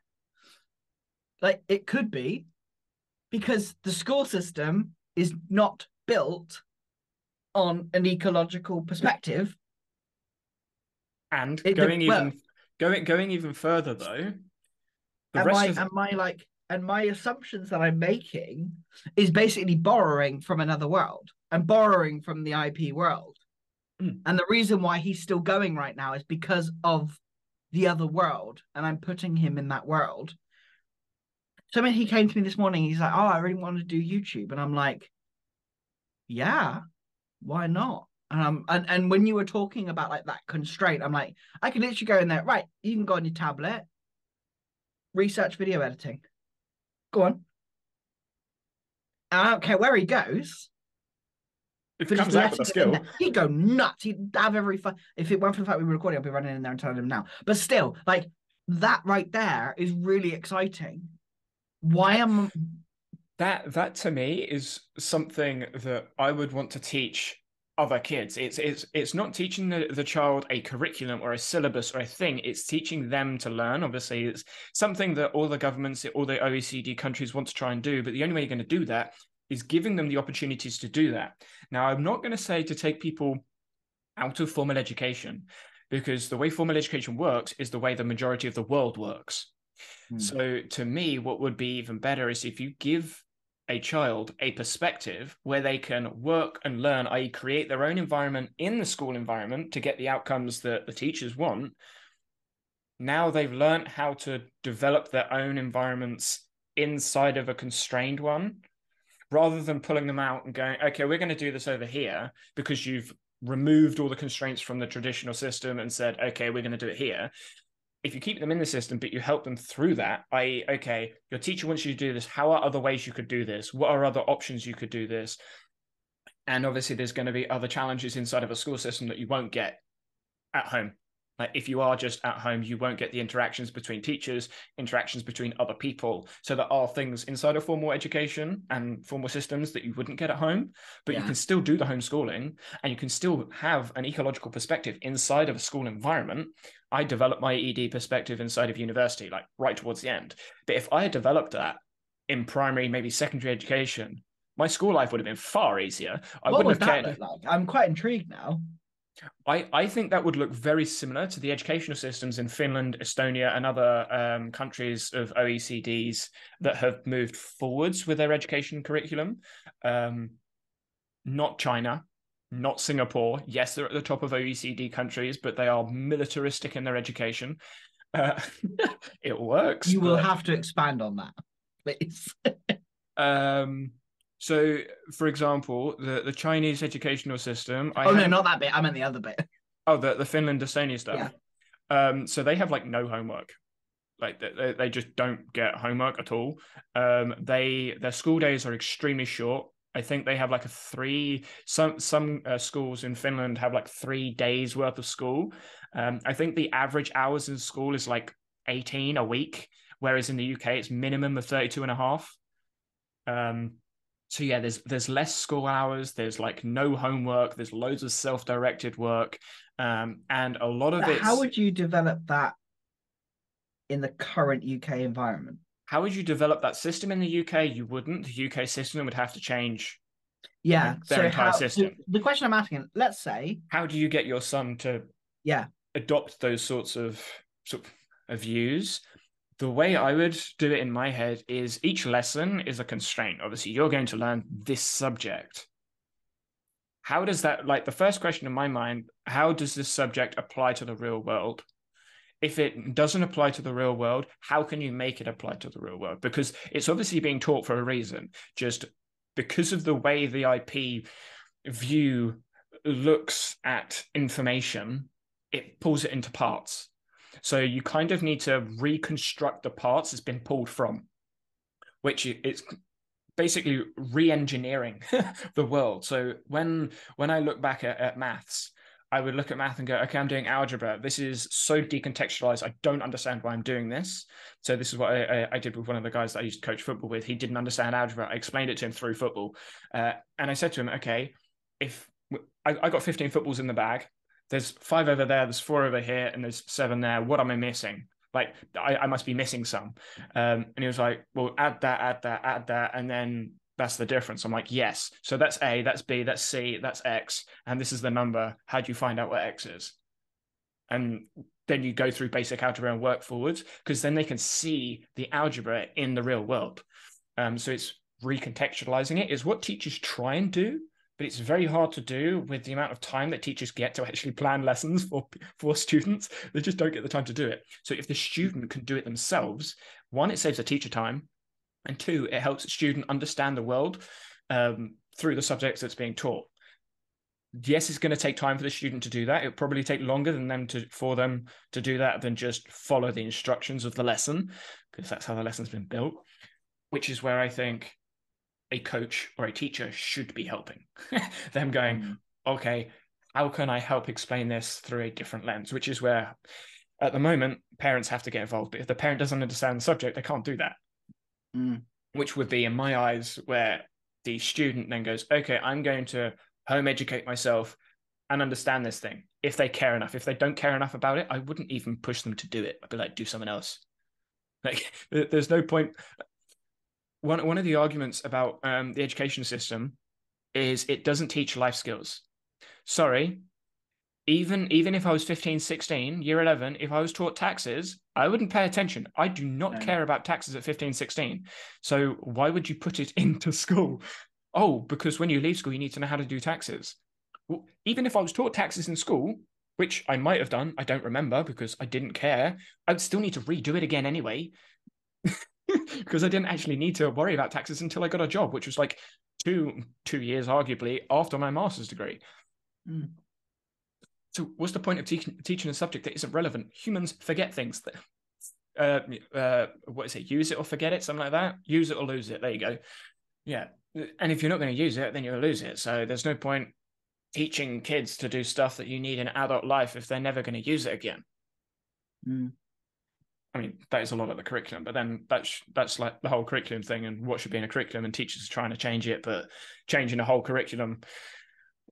Like, it could be, because the school system is not built on an ecological perspective. And going even further though, my assumptions that I'm making is basically borrowing from another world and borrowing from the IP world. And the reason why he's still going right now is because of the other world, and I'm putting him in that world. So when he came to me this morning, he's like, oh, I really want to do YouTube. And I'm like, yeah, why not? And when you were talking about like that constraint, I'm like, I can literally go in there, right? You can go on your tablet, research video editing. Go on. I don't care where he goes. If it comes out with a skill, he'd go nuts. He'd have every fun. If it weren't for the fact we were recording, I'd be running in there and telling him now. But still, like that right there is really exciting. Why am that to me is something that I would want to teach other kids. It's not teaching the child a curriculum or a syllabus or a thing. It's teaching them to learn. Obviously, it's something that all the governments, all the OECD countries want to try and do. But the only way you're going to do that is giving them the opportunities to do that. Now, I'm not going to say to take people out of formal education, because the way formal education works is the way the majority of the world works. So to me, what would be even better is if you give a child a perspective where they can work and learn, i.e. create their own environment in the school environment to get the outcomes that the teachers want. Now they've learned how to develop their own environments inside of a constrained one, rather than pulling them out and going, okay, we're going to do this over here because you've removed all the constraints from the traditional system and said, okay, we're going to do it here. If you keep them in the system, but you help them through that, i.e., okay, your teacher wants you to do this. How are other ways you could do this? What are other options you could do this? And obviously there's going to be other challenges inside of a school system that you won't get at home. Like if you are just at home, you won't get the interactions between teachers, interactions between other people. So there are things inside of formal education and formal systems that you wouldn't get at home, but you can still do the homeschooling and you can still have an ecological perspective inside of a school environment. I developed my ED perspective inside of university, like right towards the end. But if I had developed that in primary, maybe secondary education, my school life would have been far easier. I What wouldn't would have that cared. look like? I'm quite intrigued now. I think that would look very similar to the educational systems in Finland, Estonia, and other countries of OECDs that have moved forwards with their education curriculum. Not China, not Singapore. Yes, they're at the top of OECD countries, but they are militaristic in their education. Uh, it works. You will have to expand on that, please. So, for example, the Chinese educational system. No, not that bit. I meant the other bit. Oh, the Finland, Estonia stuff. Yeah. So they have like no homework. Like they just don't get homework at all. Their school days are extremely short. I think they have like some schools in Finland have like 3 days worth of school. I think the average hours in school is like 18 a week, whereas in the UK it's minimum of 32 and a half. So yeah, there's less school hours. There's like no homework. There's loads of self-directed work, and a lot of it. How would you develop that in the current UK environment? How would you develop that system in the UK? You wouldn't. The UK system would have to change. Yeah, their entire system. So the question I'm asking, let's say, how do you get your son to adopt those sorts of views? The way I would do it in my head is each lesson is a constraint. Obviously, you're going to learn this subject. How does that, like the first question in my mind, how does this subject apply to the real world? If it doesn't apply to the real world, how can you make it apply to the real world? Because it's obviously being taught for a reason. Just because of the way the IP view looks at information, it pulls it into parts. So you kind of need to reconstruct the parts it's been pulled from, which it's basically re-engineering the world. So when I look back at maths, I would look at math and go, okay, I'm doing algebra. This is so decontextualized. I don't understand why I'm doing this. So this is what I did with one of the guys that I used to coach football with. He didn't understand algebra. I explained it to him through football. And I said to him, okay, if I got 15 footballs in the bag, there's 5 over there, there's 4 over here, and there's 7 there. What am I missing? Like, I must be missing some. And he was like, well, add that, and then that's the difference. I'm like, yes. So that's A, that's B, that's C, that's X, and this is the number. How do you find out what X is? And then you go through basic algebra and work forwards, because then they can see the algebra in the real world. So it's recontextualizing it is what teachers try and do, but it's very hard to do with the amount of time that teachers get to actually plan lessons for students. They just don't get the time to do it. So if the student can do it themselves, 1, it saves the teacher time, and 2, it helps the student understand the world through the subjects that's being taught. Yes, it's going to take time for the student to do that. It'll probably take longer for them to do that than just follow the instructions of the lesson, because that's how the lesson's been built, which is where I think a coach or a teacher should be helping them going, okay, how can I help explain this through a different lens? Which is where at the moment parents have to get involved. But if the parent doesn't understand the subject, they can't do that. Which would be, in my eyes, where the student then goes, okay, I'm going to home educate myself and understand this thing. If they care enough. If they don't care enough about it, I wouldn't even push them to do it. I'd be like, do something else. Like, there's no point. One of the arguments about the education system is it doesn't teach life skills. Sorry, even if I was 15, 16, year 11, if I was taught taxes, I wouldn't pay attention. I do not care about taxes at 15, 16. So why would you put it into school? Oh, because when you leave school, you need to know how to do taxes. Well, even if I was taught taxes in school, which I might have done, I don't remember because I didn't care, I would still need to redo it again anyway. Because I didn't actually need to worry about taxes until I got a job, which was like two years, arguably, after my master's degree. So what's the point of teaching a subject that isn't relevant? Humans forget things. What is it? Use it or forget it, something like that. Use it or lose it. There you go. Yeah. And if you're not going to use it, then you'll lose it. So there's no point teaching kids to do stuff that you need in adult life if they're never going to use it again. I mean, that is a lot of the curriculum, but then that's like the whole curriculum thing and what should be in a curriculum, and teachers are trying to change it, but changing the whole curriculum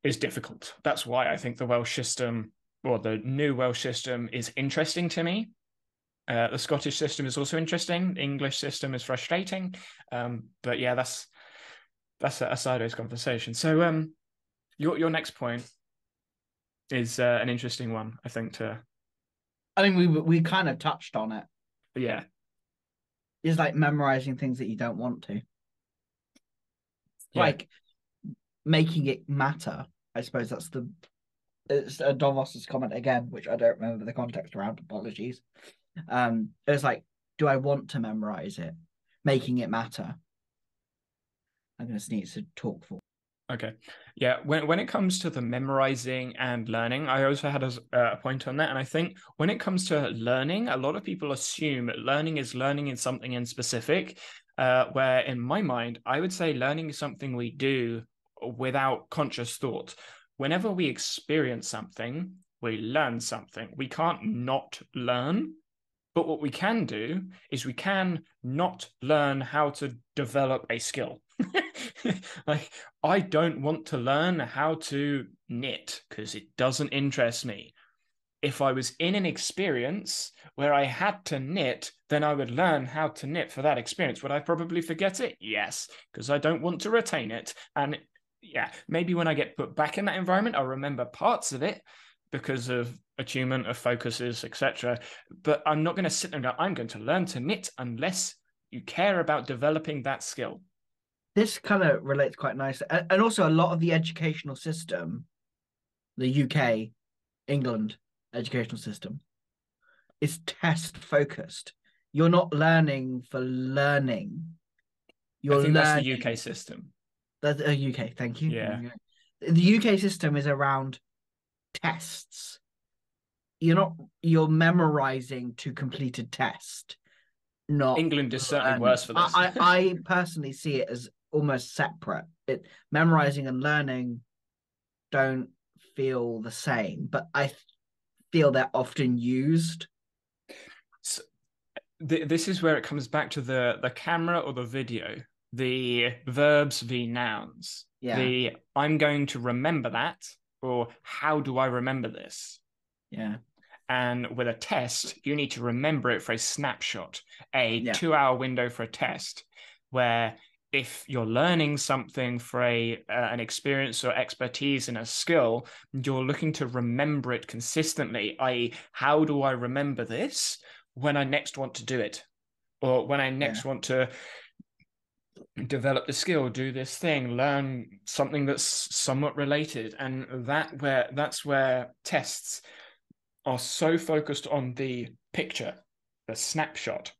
is difficult. That's why I think the Welsh system, or the new Welsh system, is interesting to me. The Scottish system is also interesting. The English system is frustrating. But yeah, that's a sideways conversation. So your next point is an interesting one, I think. I mean, we kind of touched on it. Yeah. It's like memorizing things that you don't want to. Yeah. Like making it matter. I suppose it's a Davos's comment again, which I don't remember the context around. Apologies. It was like, do I want to memorize it? Making it matter. I'm going to sneeze to talk for. Okay. Yeah. When it comes to the memorizing and learning, I also had a point on that. And I think when it comes to learning, a lot of people assume learning is learning in something in specific, where in my mind, I would say learning is something we do without conscious thought. Whenever we experience something, we learn something. We can't not learn. But what we can do is we can not learn how to develop a skill. Like, I don't want to learn how to knit because it doesn't interest me. If I was in an experience where I had to knit, then I would learn how to knit for that experience. Would I probably forget it? Yes, because I don't want to retain it. And yeah, maybe when I get put back in that environment, I'll remember parts of it because of attunement, of focuses, etc. But I'm not going to sit there and go, I'm going to learn to knit unless you care about developing that skill. This kind of relates quite nicely. And also a lot of the educational system, the UK, England educational system, is test focused. You're not learning for learning. I think that's the UK system. That's a UK, thank you. Yeah. The UK system is around tests. You're memorizing to complete a test. Not England is certainly worse for this. I personally see it as almost separate. Memorizing and learning don't feel the same, but I feel they're often used. So, this is where it comes back to the camera or the video, the verbs v nouns. Yeah. I'm going to remember that, or how do I remember this? Yeah. And with a test, you need to remember it for a snapshot, a 2-hour window for a test, where if you're learning something for an experience or expertise in a skill, you're looking to remember it consistently, i.e., how do I remember this when I next want to do it? Or when I next want to develop the skill, do this thing, learn something that's somewhat related. And that's where tests are so focused on the picture, the snapshot,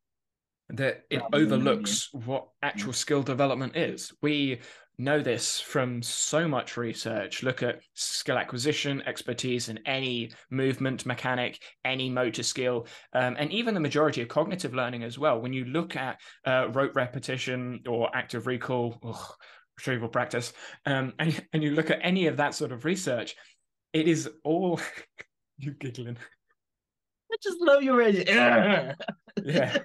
that it overlooks what actual skill development is. We know this from so much research. Look at skill acquisition, expertise in any movement mechanic, any motor skill, and even the majority of cognitive learning as well. When you look at rote repetition or active recall, retrieval practice, and you look at any of that sort of research, it is all... You giggling. I just love your energy. Yeah.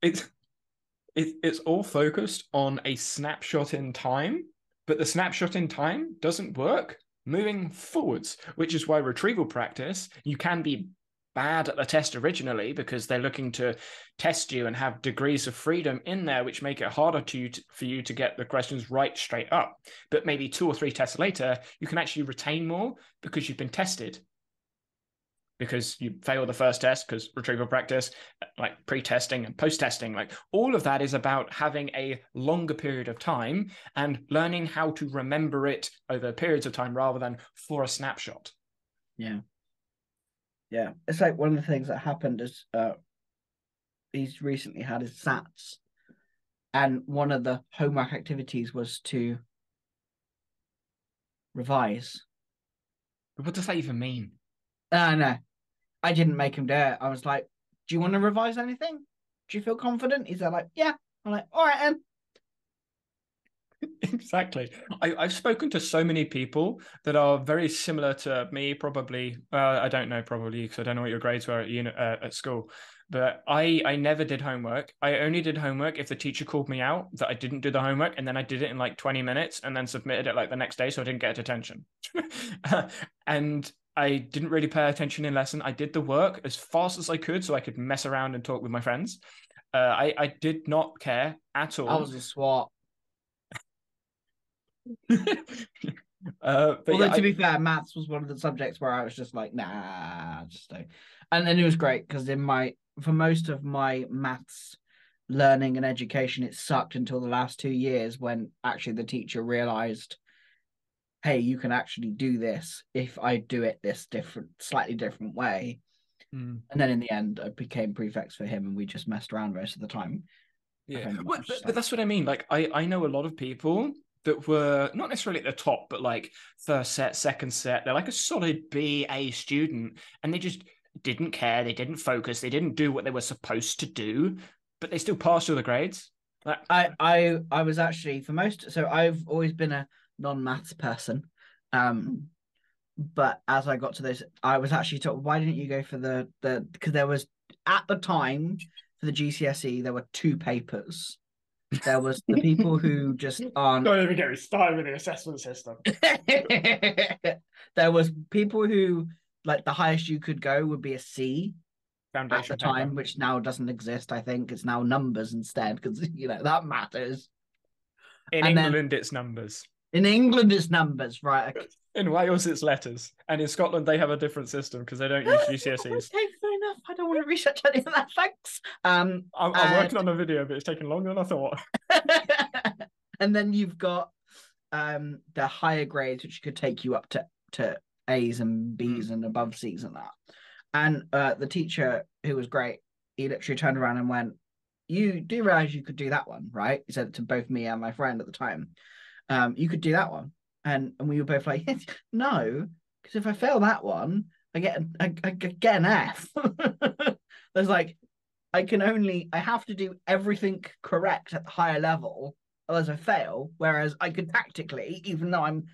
It's all focused on a snapshot in time, but the snapshot in time doesn't work moving forwards, which is why retrieval practice, you can be bad at the test originally because they're looking to test you and have degrees of freedom in there, which make it harder for you to get the questions right straight up. But maybe 2 or 3 tests later, you can actually retain more because you've been tested. Because you fail the first test, because retrieval practice, like pre-testing and post-testing, like all of that is about having a longer period of time and learning how to remember it over periods of time rather than for a snapshot. Yeah. Yeah. It's like one of the things that happened is he's recently had his SATs, and one of the homework activities was to revise. What does that even mean? No, I didn't make him do it. I was like, do you want to revise anything? Do you feel confident? He said, like, yeah. I'm like, all right, then. Exactly. I've spoken to so many people that are very similar to me, probably. I don't know, probably, because I don't know what your grades were at school. But I never did homework. I only did homework if the teacher called me out that I didn't do the homework, and then I did it in like 20 minutes and then submitted it like the next day, so I didn't get detention. And I didn't really pay attention in lesson. I did the work as fast as I could so I could mess around and talk with my friends. I did not care at I all. was a swat. But Although yeah, to be fair, maths was one of the subjects where I was just like, nah, just don't. And then it was great because for most of my maths learning and education, it sucked until the last 2 years when actually the teacher realized, hey, you can actually do this if I do it this slightly different way. mm, And then in the end, I became prefects for him, and we just messed around most of the time. yeah. Well, Much, but that's what I mean. Like, I know a lot of people that were not necessarily at the top, but like first set, second set. They're like a solid B, A student, and they just didn't care. They didn't focus. They didn't do what they were supposed to do, but they still passed all the grades. Like, I was actually for most, so I've always been a non-maths person. But as I got to this, I was actually told, why didn't you go for the because there was at the time for the GCSE there were two papers. There was the people who just aren't. don't even get me started with the assessment system. There was people who like the highest you could go would be a C at the Foundation paper. time, which now doesn't exist. I think it's now numbers instead because that matters. In And then England, it's numbers. in England, it's numbers, right? Okay. In Wales, it's letters. And in Scotland, they have a different system because they don't use GCSEs. Okay, fair enough. I don't want to research any of that. Thanks. I'm working on a video, but it's taking longer than I thought. And then you've got the higher grades, which could take you up to A's and B's and above C's and that. And the teacher, who was great, he literally turned around and went, "You do realize you could do that one, right?" He said to both me and my friend at the time, "You could do that one." And we were both like, "No, because if I fail that one, I get an F." There's like, I have to do everything correct at the higher level, otherwise I fail. Whereas I could tactically, even though I'm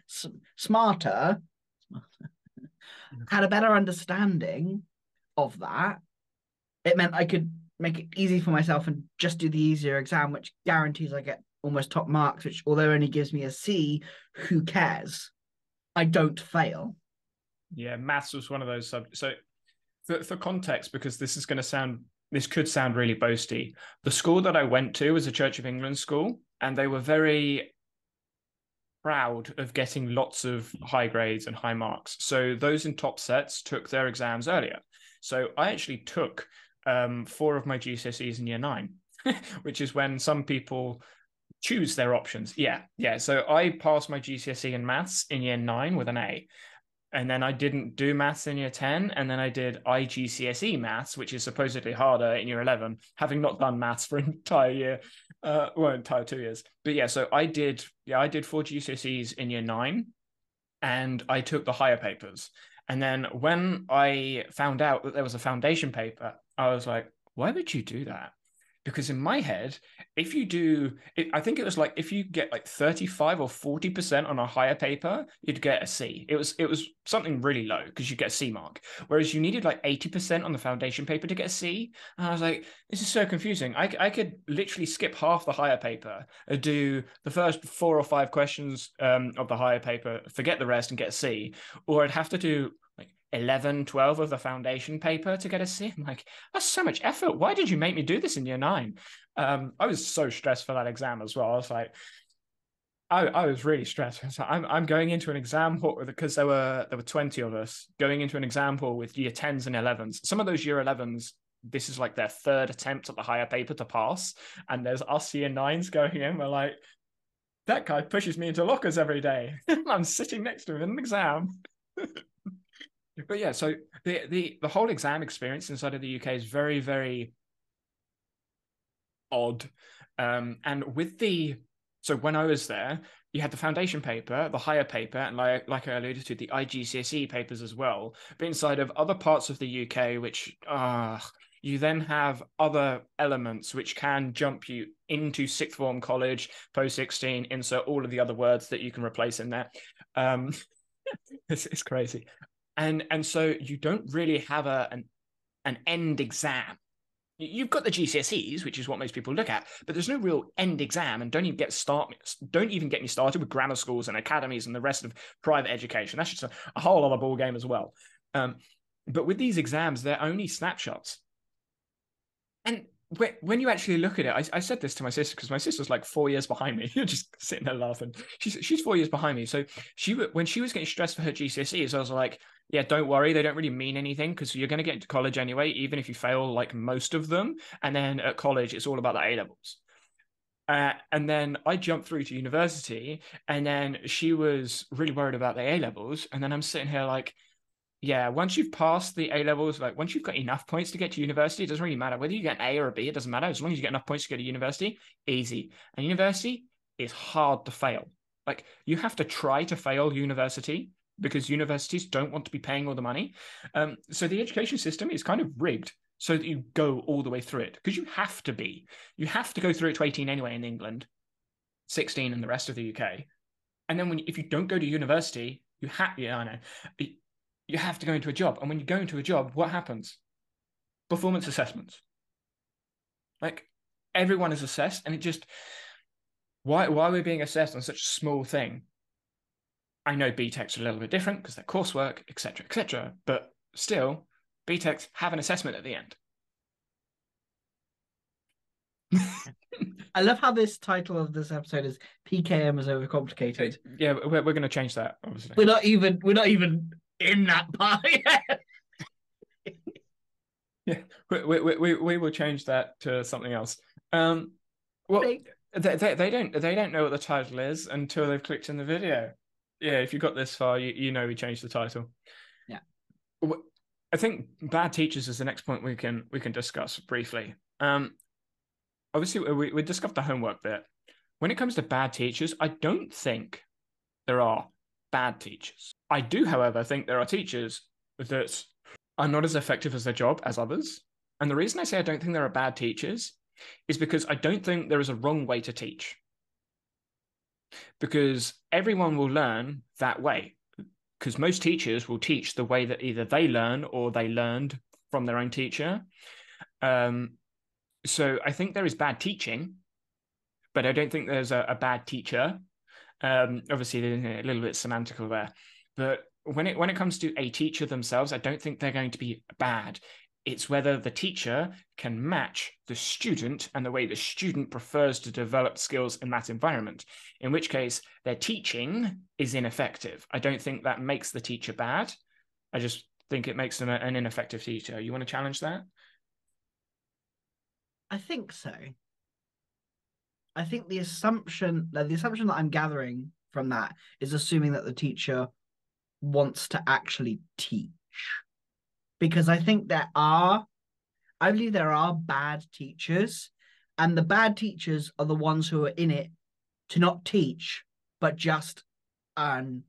smarter, had a better understanding of that. It meant I could make it easy for myself and just do the easier exam, which guarantees I get almost top marks, which although only gives me a C, who cares? I don't fail. Yeah, maths was one of those subjects. So for context, because this could sound really boasty. The school that I went to was a Church of England school, and they were very proud of getting lots of high grades and high marks. So those in top sets took their exams earlier. So I actually took 4 of my GCSEs in year 9, which is when some people choose their options. Yeah. So I passed my GCSE in maths in year 9 with an A. And then I didn't do maths in year 10. And then I did IGCSE maths, which is supposedly harder in year 11, having not done maths for an entire year, entire 2 years. But yeah, so I did 4 GCSEs in year 9, and I took the higher papers. And then when I found out that there was a foundation paper, I was like, why would you do that? Because in my head, if you do, I think it was like if you get like 35 or 40% on a higher paper, you'd get a C. It was something really low because you get a C mark. Whereas you needed like 80% on the foundation paper to get a C. And I was like, this is so confusing. I could literally skip half the higher paper, do the first 4 or 5 questions of the higher paper, forget the rest and get a C. Or I'd have to do 11, 12 of the foundation paper to get a C. I'm like, that's so much effort. Why did you make me do this in year 9? I was so stressed for that exam as well. I was like, I was really stressed. So I'm going into an exam hall because there were 20 of us going into an exam hall with year 10s and 11s. Some of those year 11s, this is like their 3rd attempt at the higher paper to pass. And there's us year 9s going in. We're like, that guy pushes me into lockers every day. I'm sitting next to him in an exam. But yeah, so the whole exam experience inside of the UK is very, very odd. And so when I was there, you had the foundation paper, the higher paper, and like I alluded to, the IGCSE papers as well. But inside of other parts of the UK, which you then have other elements which can jump you into sixth form, college, post 16, insert all of the other words that you can replace in there. It's crazy. And so you don't really have an end exam. You've got the GCSEs, which is what most people look at, but there's no real end exam. And don't even get me started with grammar schools and academies and the rest of private education. That's just a whole other ball game as well. But with these exams, they're only snapshots. And when you actually look at it, I said this to my sister because my sister's like 4 years behind me. You're just sitting there laughing. She's 4 years behind me. So when she was getting stressed for her GCSEs, I was like, yeah, don't worry. They don't really mean anything because you're going to get into college anyway, even if you fail like most of them. And then at college, it's all about the A-levels. And then I jumped through to university, and then she was really worried about the A-levels. And then I'm sitting here like, yeah, once you've passed the A-levels, like once you've got enough points to get to university, it doesn't really matter. Whether you get an A or a B, it doesn't matter. As long as you get enough points to go to university, easy. And university is hard to fail. Like you have to try to fail university because universities don't want to be paying all the money. So the education system is kind of rigged so that you go all the way through it because you have to be. You have to go through it to 18 anyway in England, 16 in the rest of the UK. And then if you don't go to university, I know. You have to go into a job. And when you go into a job, what happens? Performance assessments. Like everyone is assessed, and it just why we're being assessed on such a small thing. I know BTECs are a little bit different because they're coursework, etc., but still, BTECs have an assessment at the end. I love how this title of this episode is PKM is overcomplicated. Yeah, we're going to change that, obviously. We're not even in that part yet. Yeah, we will change that to something else. Well, they don't know what the title is until they've clicked in the video. Yeah, if you got this far, you know we changed the title. Yeah, I think bad teachers is the next point we can discuss briefly. Obviously, we discussed the homework bit. When it comes to bad teachers, I don't think there are bad teachers. I do, however, think there are teachers that are not as effective as their job as others. And the reason I say I don't think there are bad teachers is because I don't think there is a wrong way to teach. Because everyone will learn that way. Because most teachers will teach the way that either they learn or they learned from their own teacher. So I think there is bad teaching, but I don't think there's a bad teacher. Obviously, a little bit semantical there. But when it comes to a teacher themselves, I don't think they're going to be bad. It's whether the teacher can match the student and the way the student prefers to develop skills in that environment, in which case their teaching is ineffective. I don't think that makes the teacher bad. I just think it makes them an ineffective teacher. You want to challenge that? I think so. I think the assumption that I'm gathering from that is assuming that the teacher wants to actually teach. Because I believe there are bad teachers, and the bad teachers are the ones who are in it to not teach, but just earn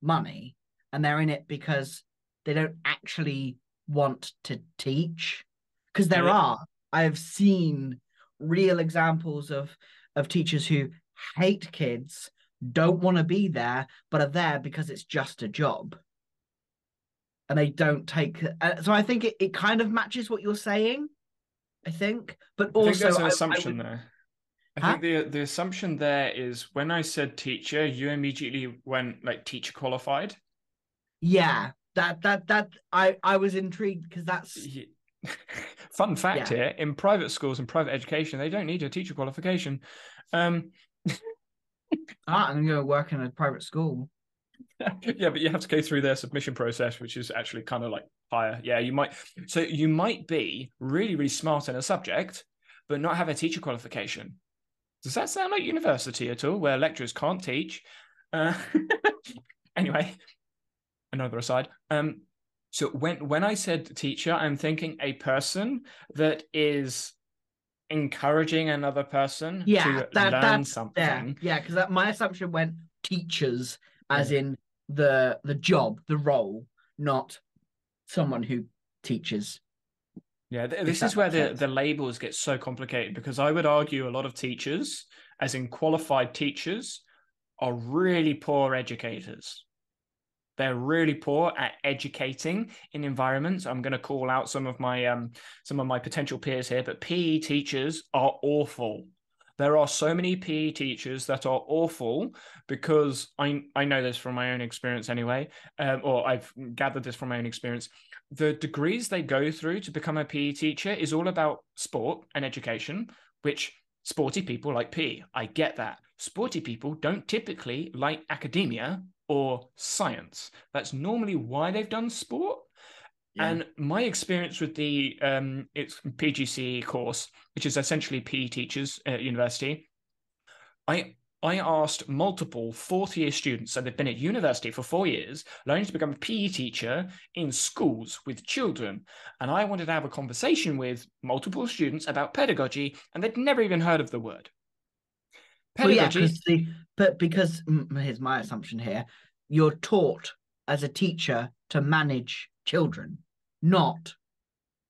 money. And they're in it because they don't actually want to teach. Because I have seen real examples of teachers who hate kids, don't want to be there, but are there because it's just a job. And they don't take. So I think it kind of matches what you're saying, I think. But also, I think there's an assumption there. I think the assumption there is when I said teacher, you immediately went like teacher qualified. Yeah, that I was intrigued because that's. Fun fact here, in private schools and private education, they don't need a teacher qualification. I'm going to work in a private school. Yeah, but you have to go through their submission process, which is actually kind of like higher. Yeah, you might be really, really smart in a subject, but not have a teacher qualification. Does that sound like university at all, where lecturers can't teach? Anyway, another aside. So when I said teacher, I'm thinking a person that is encouraging another person to learn something. Yeah, because my assumption went teachers as in the job, the role, not someone who teaches. Yeah, if this is that where makes sense. the labels get so complicated, because I would argue a lot of teachers, as in qualified teachers, are really poor educators. They're really poor at educating in environments. I'm going to call out some of my potential peers here, but PE teachers are awful. There are so many PE teachers that are awful, because I know this from my own experience anyway, or I've gathered this from my own experience. The degrees they go through to become a PE teacher is all about sport and education, which sporty people like PE. I get that. Sporty people don't typically like academia or science. That's normally why they've done sport. Yeah. And my experience with the it's PGCE course, which is essentially PE teachers at university, I I asked multiple fourth-year students, so they've been at university for 4 years, learning to become a PE teacher in schools with children. And I wanted to have a conversation with multiple students about pedagogy, and they'd never even heard of the word. Well, yeah, Pedagogy. because here's my assumption here: you're taught as a teacher to manage children, not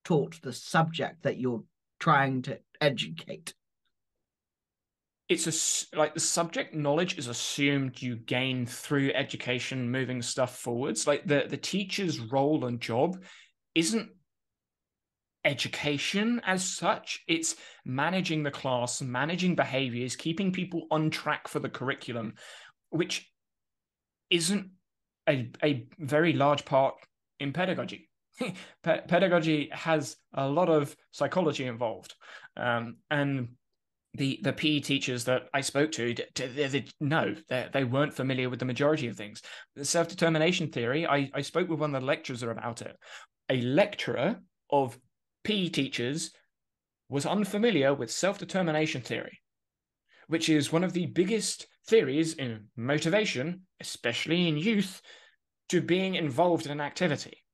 taught the subject that you're trying to educate. Like the subject knowledge is assumed you gain through education, moving stuff forwards. Like the teacher's role and job isn't education as such. It's managing the class, managing behaviors, keeping people on track for the curriculum, which isn't a very large part in pedagogy. Pedagogy has a lot of psychology involved, and the PE teachers that I spoke to, no, they weren't familiar with the majority of things. The self-determination theory, I spoke with one of the lecturers about it. A lecturer of PE teachers was unfamiliar with self-determination theory, which is one of the biggest theories in motivation, especially in youth, to being involved in an activity.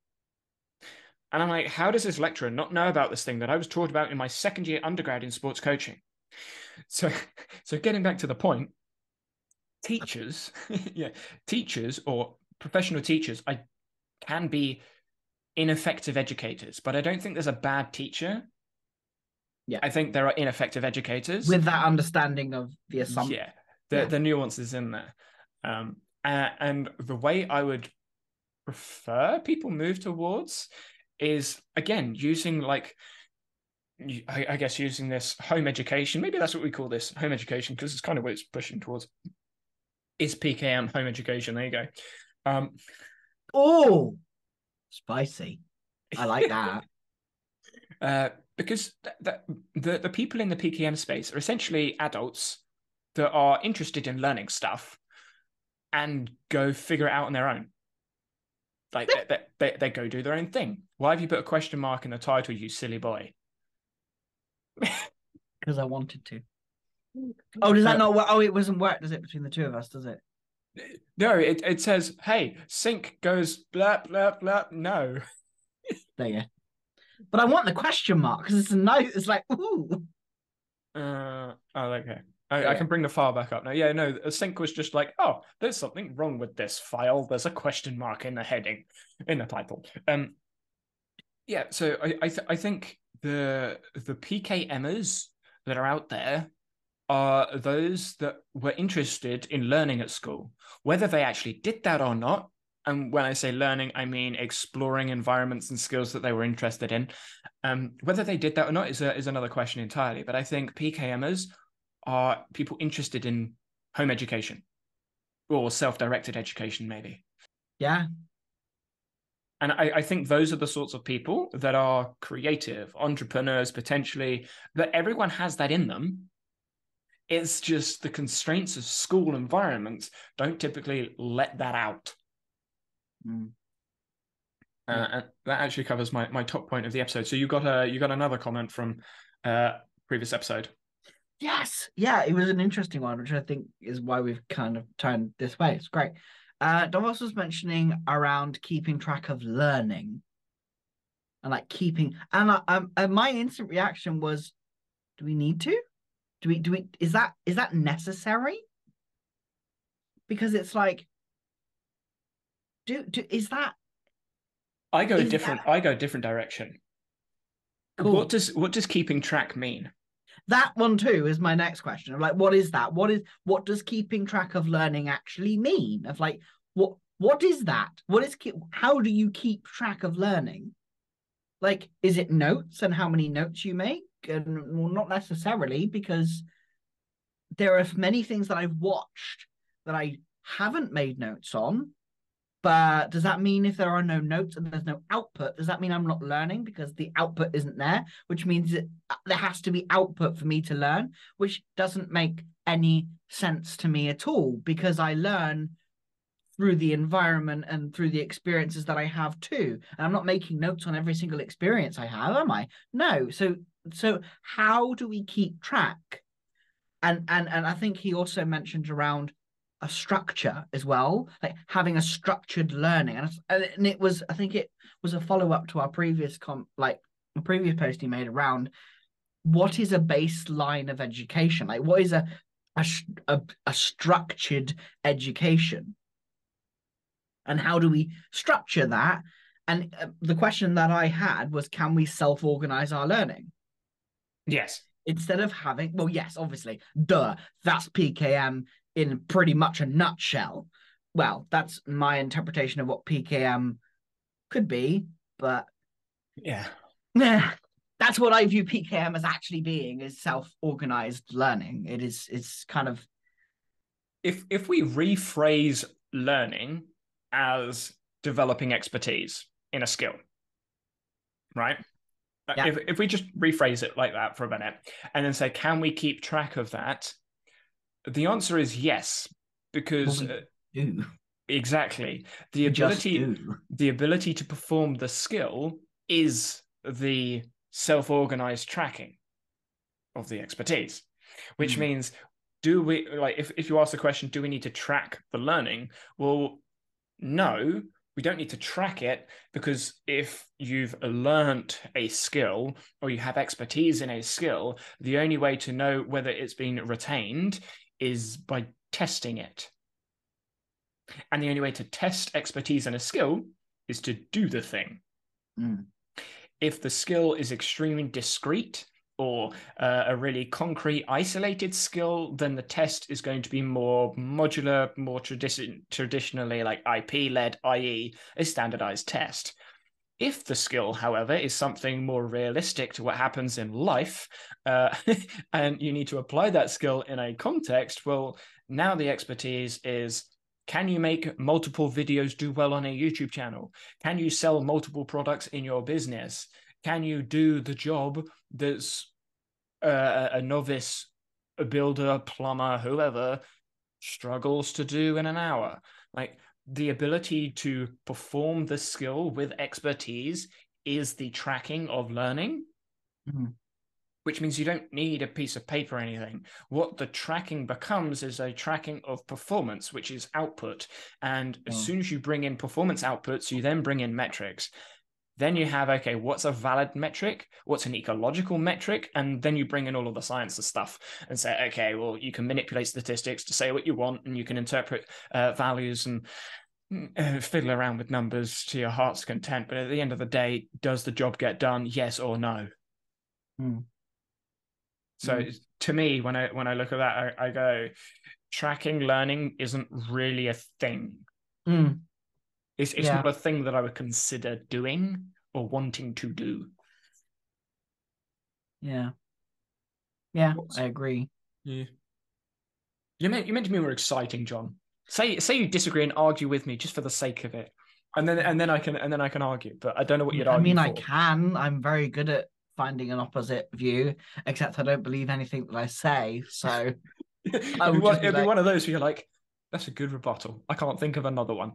And I'm like, how does this lecturer not know about this thing that I was taught about in my second year undergrad in sports coaching? So, so getting back to the point, teachers, yeah, teachers or professional teachers, I can be ineffective educators, but I don't think there's a bad teacher. Yeah, I think there are ineffective educators. with that understanding of the assumption. Yeah, Yeah, the nuances in there. And the way I would prefer people move towards is, again, using like, I guess using this home education. Maybe that's what we call this, home education, because it's kind of what it's pushing towards. Is PKM home education? There you go. Oh, spicy. I like that. Because the people in the PKM space are essentially adults that are interested in learning stuff and go figure it out on their own. Like they go do their own thing. Why have you put a question mark in the title, you silly boy? Because I wanted to. Oh, does that not work? Oh, it wasn't work, does it, between the two of us, does it? No, it says, hey, sync goes blah, blah, blah. No. There you go. But I want the question mark because it's a nice, it's like, ooh. Oh, okay. I Yeah. can bring the file back up now. Yeah, no, sync was just like, oh, there's something wrong with this file. There's a question mark in the heading, in the title. Yeah, so I think the PKMers that are out there are those that were interested in learning at school, whether they actually did that or not. And when I say learning, I mean exploring environments and skills that they were interested in. Whether they did that or not is another question entirely. But I think PKMers are people interested in home education or self-directed education, maybe. Yeah. And I think those are the sorts of people that are creative, entrepreneurs, potentially, that everyone has that in them. It's just the constraints of school environments don't typically let that out. Mm. And that actually covers my top point of the episode. So you got another comment from previous episode. Yes. Yeah, it was an interesting one, which I think is why we've kind of turned this way. It's great. Davos was mentioning around keeping track of learning and like keeping, and my instant reaction was, do we need to? Do we, is that necessary? Because it's like, do is that I go a is different that I go a different direction. Cool. What does keeping track mean? That one too is my next question. Of like, what is that? What does keeping track of learning actually mean? Of like, what is that? How do you keep track of learning? Like, is it notes and how many notes you make? And well, not necessarily, because there are many things that I've watched that I haven't made notes on. But does that mean if there are no notes and there's no output, does that mean I'm not learning because the output isn't there? Which means that there has to be output for me to learn, which doesn't make any sense to me at all, because I learn through the environment and through the experiences that I have too. And I'm not making notes on every single experience I have, am I? No. So how do we keep track? And I think he also mentioned around a structure as well, like having a structured learning. And it was, I think it was a follow-up to our previous a previous post he made around what is a baseline of education? Like what is a structured education? And how do we structure that? And the question that I had was, can we self-organize our learning? Yes. Instead of having, well, yes, obviously, that's PKM in pretty much a nutshell. Well, that's my interpretation of what PKM could be, but yeah, that's what I view PKM as actually being, is self-organized learning. It's kind of, if we rephrase learning as developing expertise in a skill, right? Yeah. If we just rephrase it like that for a minute and then say, can we keep track of that? The answer is yes, because exactly the ability to perform the skill is the self-organized tracking of the expertise, which means, do we, like, if you ask the question, do we need to track the learning? Well, no, we don't need to track it, because if you've learned a skill or you have expertise in a skill, the only way to know whether it's been retained is by testing it. And the only way to test expertise in a skill is to do the thing. If the skill is extremely discrete or a really concrete, isolated skill, then the test is going to be more modular, more traditionally like IP-led, i.e. a standardized test. If the skill, however, is something more realistic to what happens in life, and you need to apply that skill in a context, well, now the expertise is, can you make multiple videos do well on a YouTube channel? Can you sell multiple products in your business? Can you do the job that's a novice, a builder, plumber, whoever struggles to do in an hour? Like, the ability to perform the skill with expertise is the tracking of learning, which means you don't need a piece of paper or anything. What the tracking becomes is a tracking of performance, which is output. And as soon as you bring in performance outputs, you then bring in metrics. Then you have, okay, what's a valid metric? What's an ecological metric? And then you bring in all of the science and stuff and say, okay, well, you can manipulate statistics to say what you want, and you can interpret values and fiddle around with numbers to your heart's content. But at the end of the day, does the job get done? Yes or no? So to me, when I look at that, I go, tracking learning isn't really a thing. It's not a thing that I would consider doing or wanting to do. Yeah, I agree. Yeah. You meant to be more exciting, John. Say you disagree and argue with me just for the sake of it, and then I can argue. But I don't know what you'd argue for. I can. I'm very good at finding an opposite view, except I don't believe anything that I say. So it'd be one of those where you're like, that's a good rebuttal. I can't think of another one.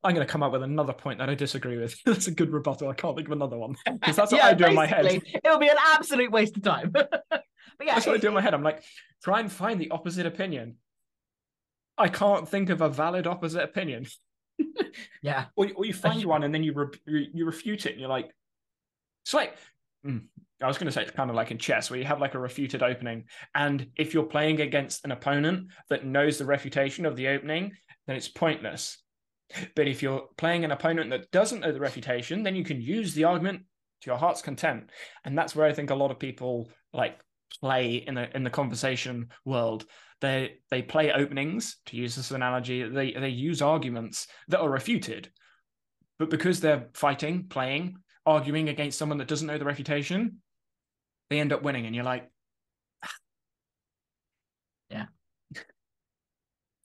I'm going to come up with another point that I disagree with. That's a good rebuttal. I can't think of another one. Because that's what I do in my head. It'll be an absolute waste of time. But yeah, that's what I do in my head. I'm like, try and find the opposite opinion. I can't think of a valid opposite opinion. Yeah. Or you find one and then you refute it, and you're like, it's like, I was going to say it's kind of like in chess where you have like a refuted opening, and if you're playing against an opponent that knows the refutation of the opening, then it's pointless. But if you're playing an opponent that doesn't know the refutation, then you can use the argument to your heart's content. And that's where I think a lot of people like play in the conversation world. They play openings, to use this analogy. They use arguments that are refuted, but because they're fighting, playing, arguing against someone that doesn't know the refutation, they end up winning. And you're like, yeah,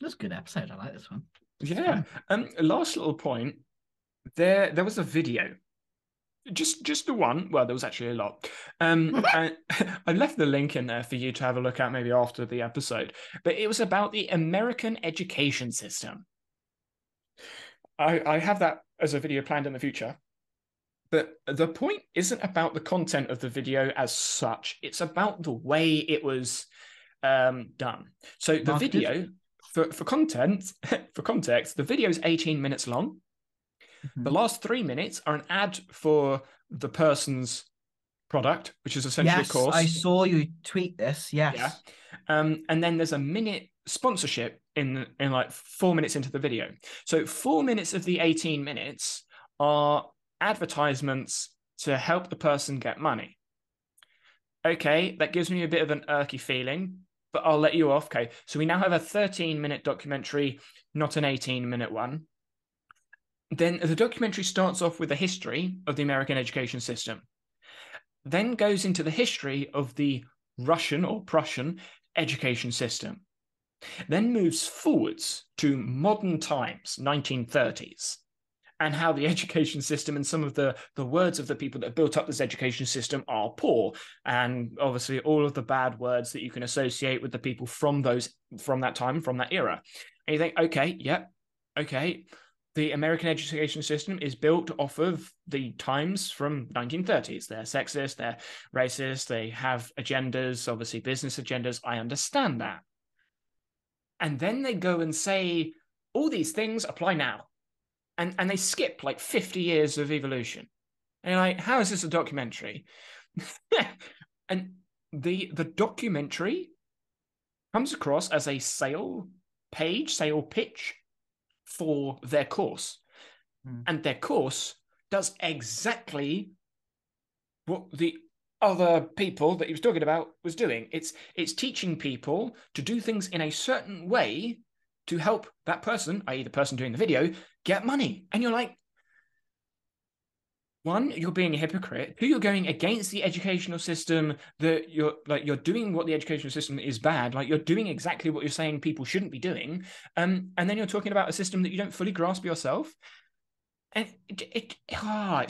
that's a good episode. I like this one. Yeah. Last little point. There was a video. Just the one. Well, there was actually a lot. I left the link in there for you to have a look at maybe after the episode. But it was about the American education system. I have that as a video planned in the future. But the point isn't about the content of the video as such. It's about the way it was done. So the video, for content, for context, the video is 18 minutes long. Mm-hmm. The last 3 minutes are an ad for the person's product, which is essentially a course. I saw you tweet this. Yes. Yeah. And then there's a minute sponsorship in like 4 minutes into the video. So 4 minutes of the 18 minutes are advertisements to help the person get money. Okay, that gives me a bit of an irky feeling, but I'll let you off. Okay, so we now have a 13-minute documentary, not an 18-minute one. Then the documentary starts off with a history of the American education system, then goes into the history of the Russian or Prussian education system, then moves forwards to modern times, 1930s, and how the education system and some of the words of the people that built up this education system are poor. And obviously all of the bad words that you can associate with the people from that time, from that era. And you think, okay, yep, okay. The American education system is built off of the times from 1930s. They're sexist, they're racist, they have agendas, obviously business agendas. I understand that. And then they go and say, all these things apply now. And they skip like 50 years of evolution. And you're like, how is this a documentary? And the documentary comes across as a sale pitch for their course. And their course does exactly what the other people that he was talking about was doing. It's teaching people to do things in a certain way to help that person, i.e. the person doing the video, get money. And you're like, one, you're being a hypocrite. Two, you're going against the educational system, that you're doing what the educational system is bad. Like, you're doing exactly what you're saying people shouldn't be doing. And then you're talking about a system that you don't fully grasp yourself. And it's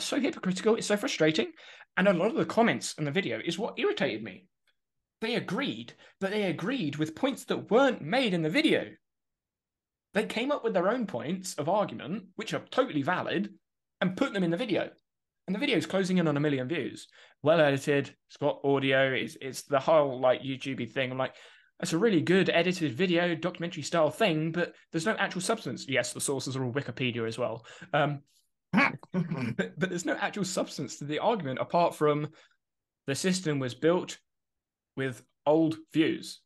so hypocritical. It's so frustrating. And a lot of the comments in the video is what irritated me. They agreed, but they agreed with points that weren't made in the video. They came up with their own points of argument, which are totally valid, and put them in the video. And the video is closing in on 1 million views. Well edited, it's got audio, it's the whole like YouTube thing. I'm like, that's a really good edited video, documentary style thing, but there's no actual substance. Yes, the sources are all Wikipedia as well. But there's no actual substance to the argument apart from the system was built with old views.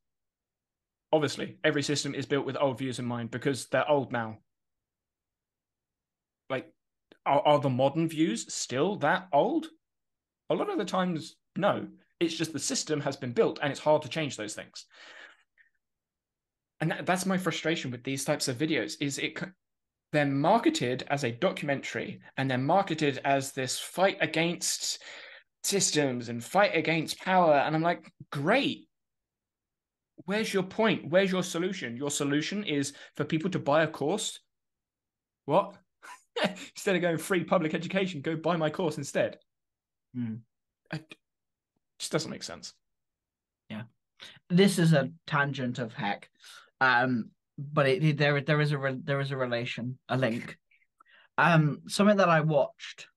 Obviously, every system is built with old views in mind because they're old now. Like, are the modern views still that old? A lot of the times, no. It's just the system has been built and it's hard to change those things. And that's my frustration with these types of videos, is they're marketed as a documentary and they're marketed as this fight against systems and fight against power. And I'm like, great. Where's your point? Where's your solution? Your solution is for people to buy a course. What? Instead of going free public education, go buy my course instead. It just doesn't make sense. Yeah. This is a tangent of heck. But there is a relation, a link. Something that I watched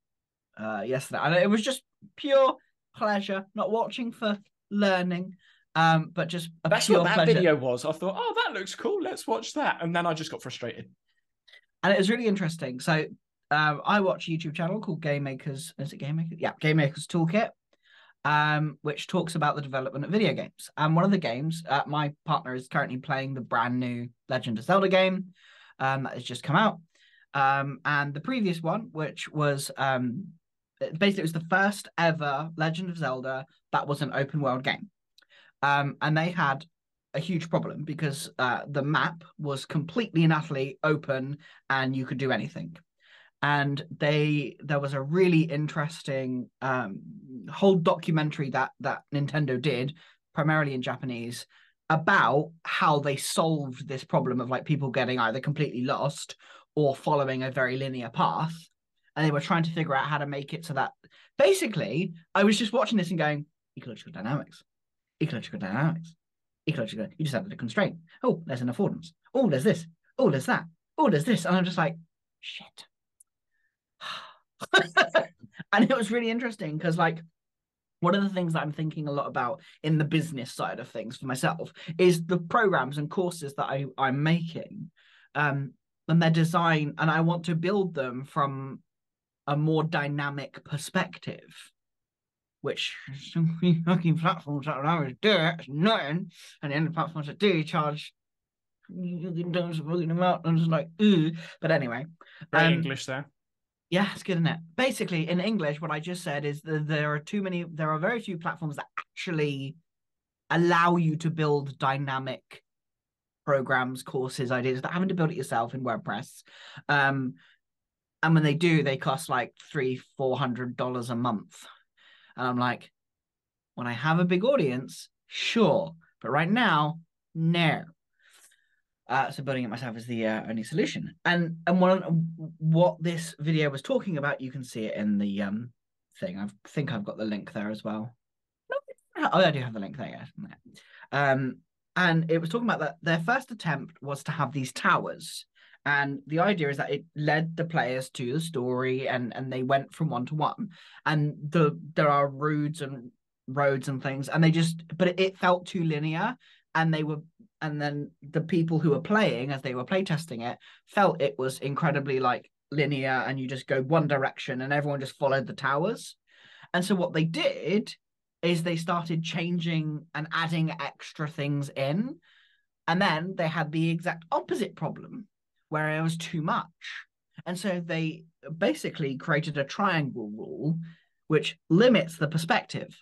yesterday, and it was just pure pleasure, not watching for learning. But just that's what that pleasure. Video was. I thought, oh, that looks cool. Let's watch that. And then I just got frustrated. And it was really interesting. So I watch a YouTube channel called Game Makers. Is it Game Makers? Yeah, Game Makers Toolkit, which talks about the development of video games. And one of the games, my partner is currently playing the brand new Legend of Zelda game that has just come out. And the previous one, which was basically, it was the first ever Legend of Zelda that was an open world game. And they had a huge problem because the map was completely and utterly open and you could do anything. And there was a really interesting whole documentary that Nintendo did, primarily in Japanese, about how they solved this problem of like people getting either completely lost or following a very linear path. And they were trying to figure out how to make it so that basically I was just watching this and going, ecological dynamics, ecological dynamics, ecological. You just added a constraint. Oh, there's an affordance. Oh, there's this. Oh, there's that. Oh, there's this. And I'm just like, shit. And it was really interesting because, like, one of the things that I'm thinking a lot about in the business side of things for myself is the programs and courses that I'm making, and their design, and I want to build them from a more dynamic perspective. Which some fucking platforms that allow us to do it, it's nothing, and the other platforms that do charge amount, and it's like, ooh. But anyway, Great English there. yeah, it's good, isn't it? Basically, in English, what I just said is that there are very few platforms that actually allow you to build dynamic programs, courses, ideas, that having to build it yourself in WordPress. And when they do, they cost like $300-400 a month. And I'm like, when I have a big audience, sure. But right now, no. So building it myself is the only solution. And what this video was talking about, you can see it in the thing. I think I've got the link there as well. No, oh, I do have the link there. Yeah. And it was talking about that their first attempt was to have these towers. And the idea is that it led the players to the story, and they went from one to one. And there are roads and things, and but it felt too linear, and then the people who were playing, as they were playtesting it, felt it was incredibly like linear, and you just go one direction and everyone just followed the towers. And so what they did is they started changing and adding extra things in, and then they had the exact opposite problem where it was too much. And so they basically created a triangle rule which limits the perspective.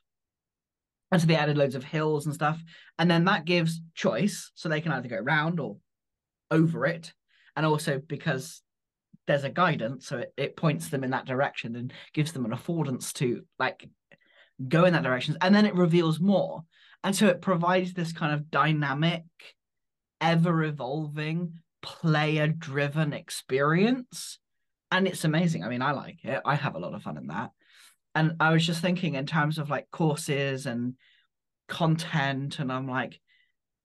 And so they added loads of hills and stuff. And then that gives choice. So they can either go around or over it. And also because there's a guidance, so it points them in that direction and gives them an affordance to like go in that direction. And then it reveals more. And so it provides this kind of dynamic, ever evolving, player driven experience. And it's amazing. I mean, I like it. I have a lot of fun in that. And I was just thinking in terms of like courses and content, and I'm like,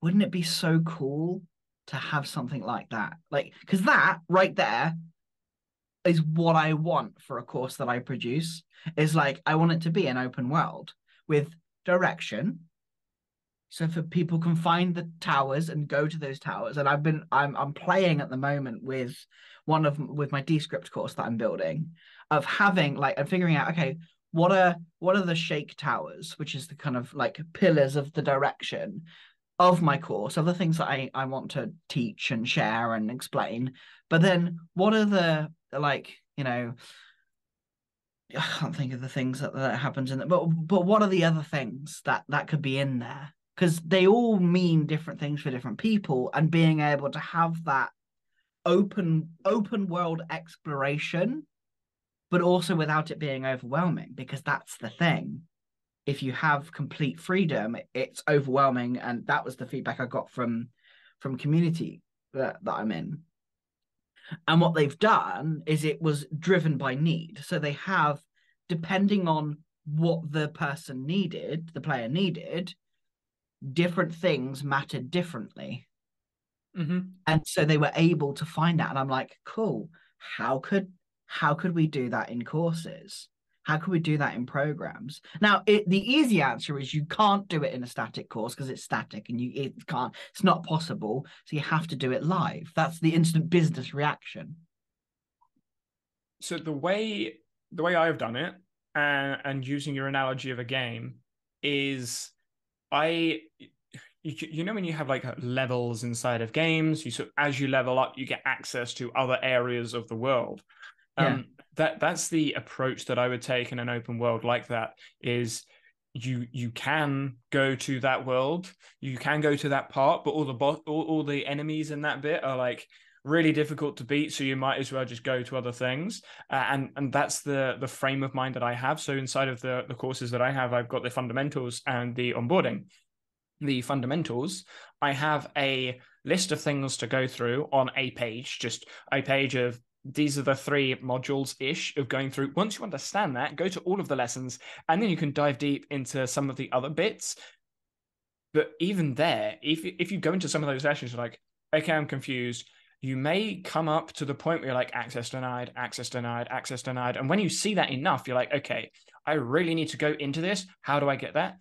wouldn't it be so cool to have something like that? Like, because that right there is what I want for a course that I produce. Is like, I want it to be an open world with direction. So for people can find the towers and go to those towers. And I'm playing at the moment with with my Descript course that I'm building, of having like, and figuring out, okay, what are the shake towers, which is the kind of like pillars of the direction of my course, of the things that I want to teach and share and explain. But then what are the like, I can't think of the things that happens in it, but what are the other things that could be in there? Because they all mean different things for different people, and being able to have that open world exploration, but also without it being overwhelming, because that's the thing. If you have complete freedom, it's overwhelming, and that was the feedback I got from community that I'm in. And what they've done is it was driven by need. So they have, depending on what the person needed, the player needed, different things mattered differently. Mm-hmm. And so they were able to find that. And I'm like, cool. How could we do that in courses? How could we do that in programs? Now, the easy answer is you can't do it in a static course because it's static, and it's not possible. So you have to do it live. That's the instant business reaction. So the way I've done it, and using your analogy of a game, is you know when you have like levels inside of games, as you level up, you get access to other areas of the world. Yeah. That's the approach that I would take in an open world like that. Is you can go to that world, you can go to that part, but all the enemies in that bit are like really difficult to beat, so you might as well just go to other things. And that's the frame of mind that I have. So inside of the courses that I have, I've got the fundamentals and the onboarding. The fundamentals, I have a list of things to go through on a page, just a page of these are the 3 modules ish of going through. Once you understand that, go to all of the lessons, and then you can dive deep into some of the other bits. But even there, if you go into some of those sessions, you're like, okay, I'm confused. You may come up to the point where you're like, access denied, access denied, access denied. And when you see that enough, you're like, okay, I really need to go into this. How do I get that?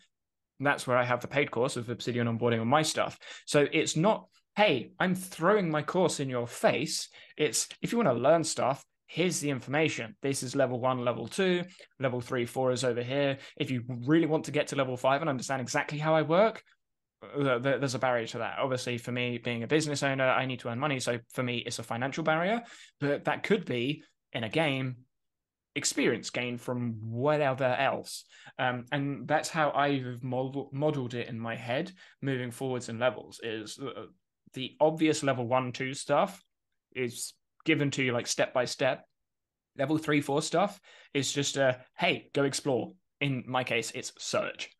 And that's where I have the paid course of Obsidian onboarding on my stuff. So it's not, hey, I'm throwing my course in your face. It's, if you want to learn stuff, here's the information. This is level 1, level 2, level 3, 4 is over here. If you really want to get to level 5 and understand exactly how I work, there's a barrier to that. Obviously, for me, being a business owner, I need to earn money. So for me, it's a financial barrier. But that could be, in a game, experience gain from whatever else. And that's how I've modeled it in my head moving forwards in levels. Is the obvious level 1, 2 stuff is given to you like step by step. Level 3, 4 stuff is just hey, go explore. In my case, it's search.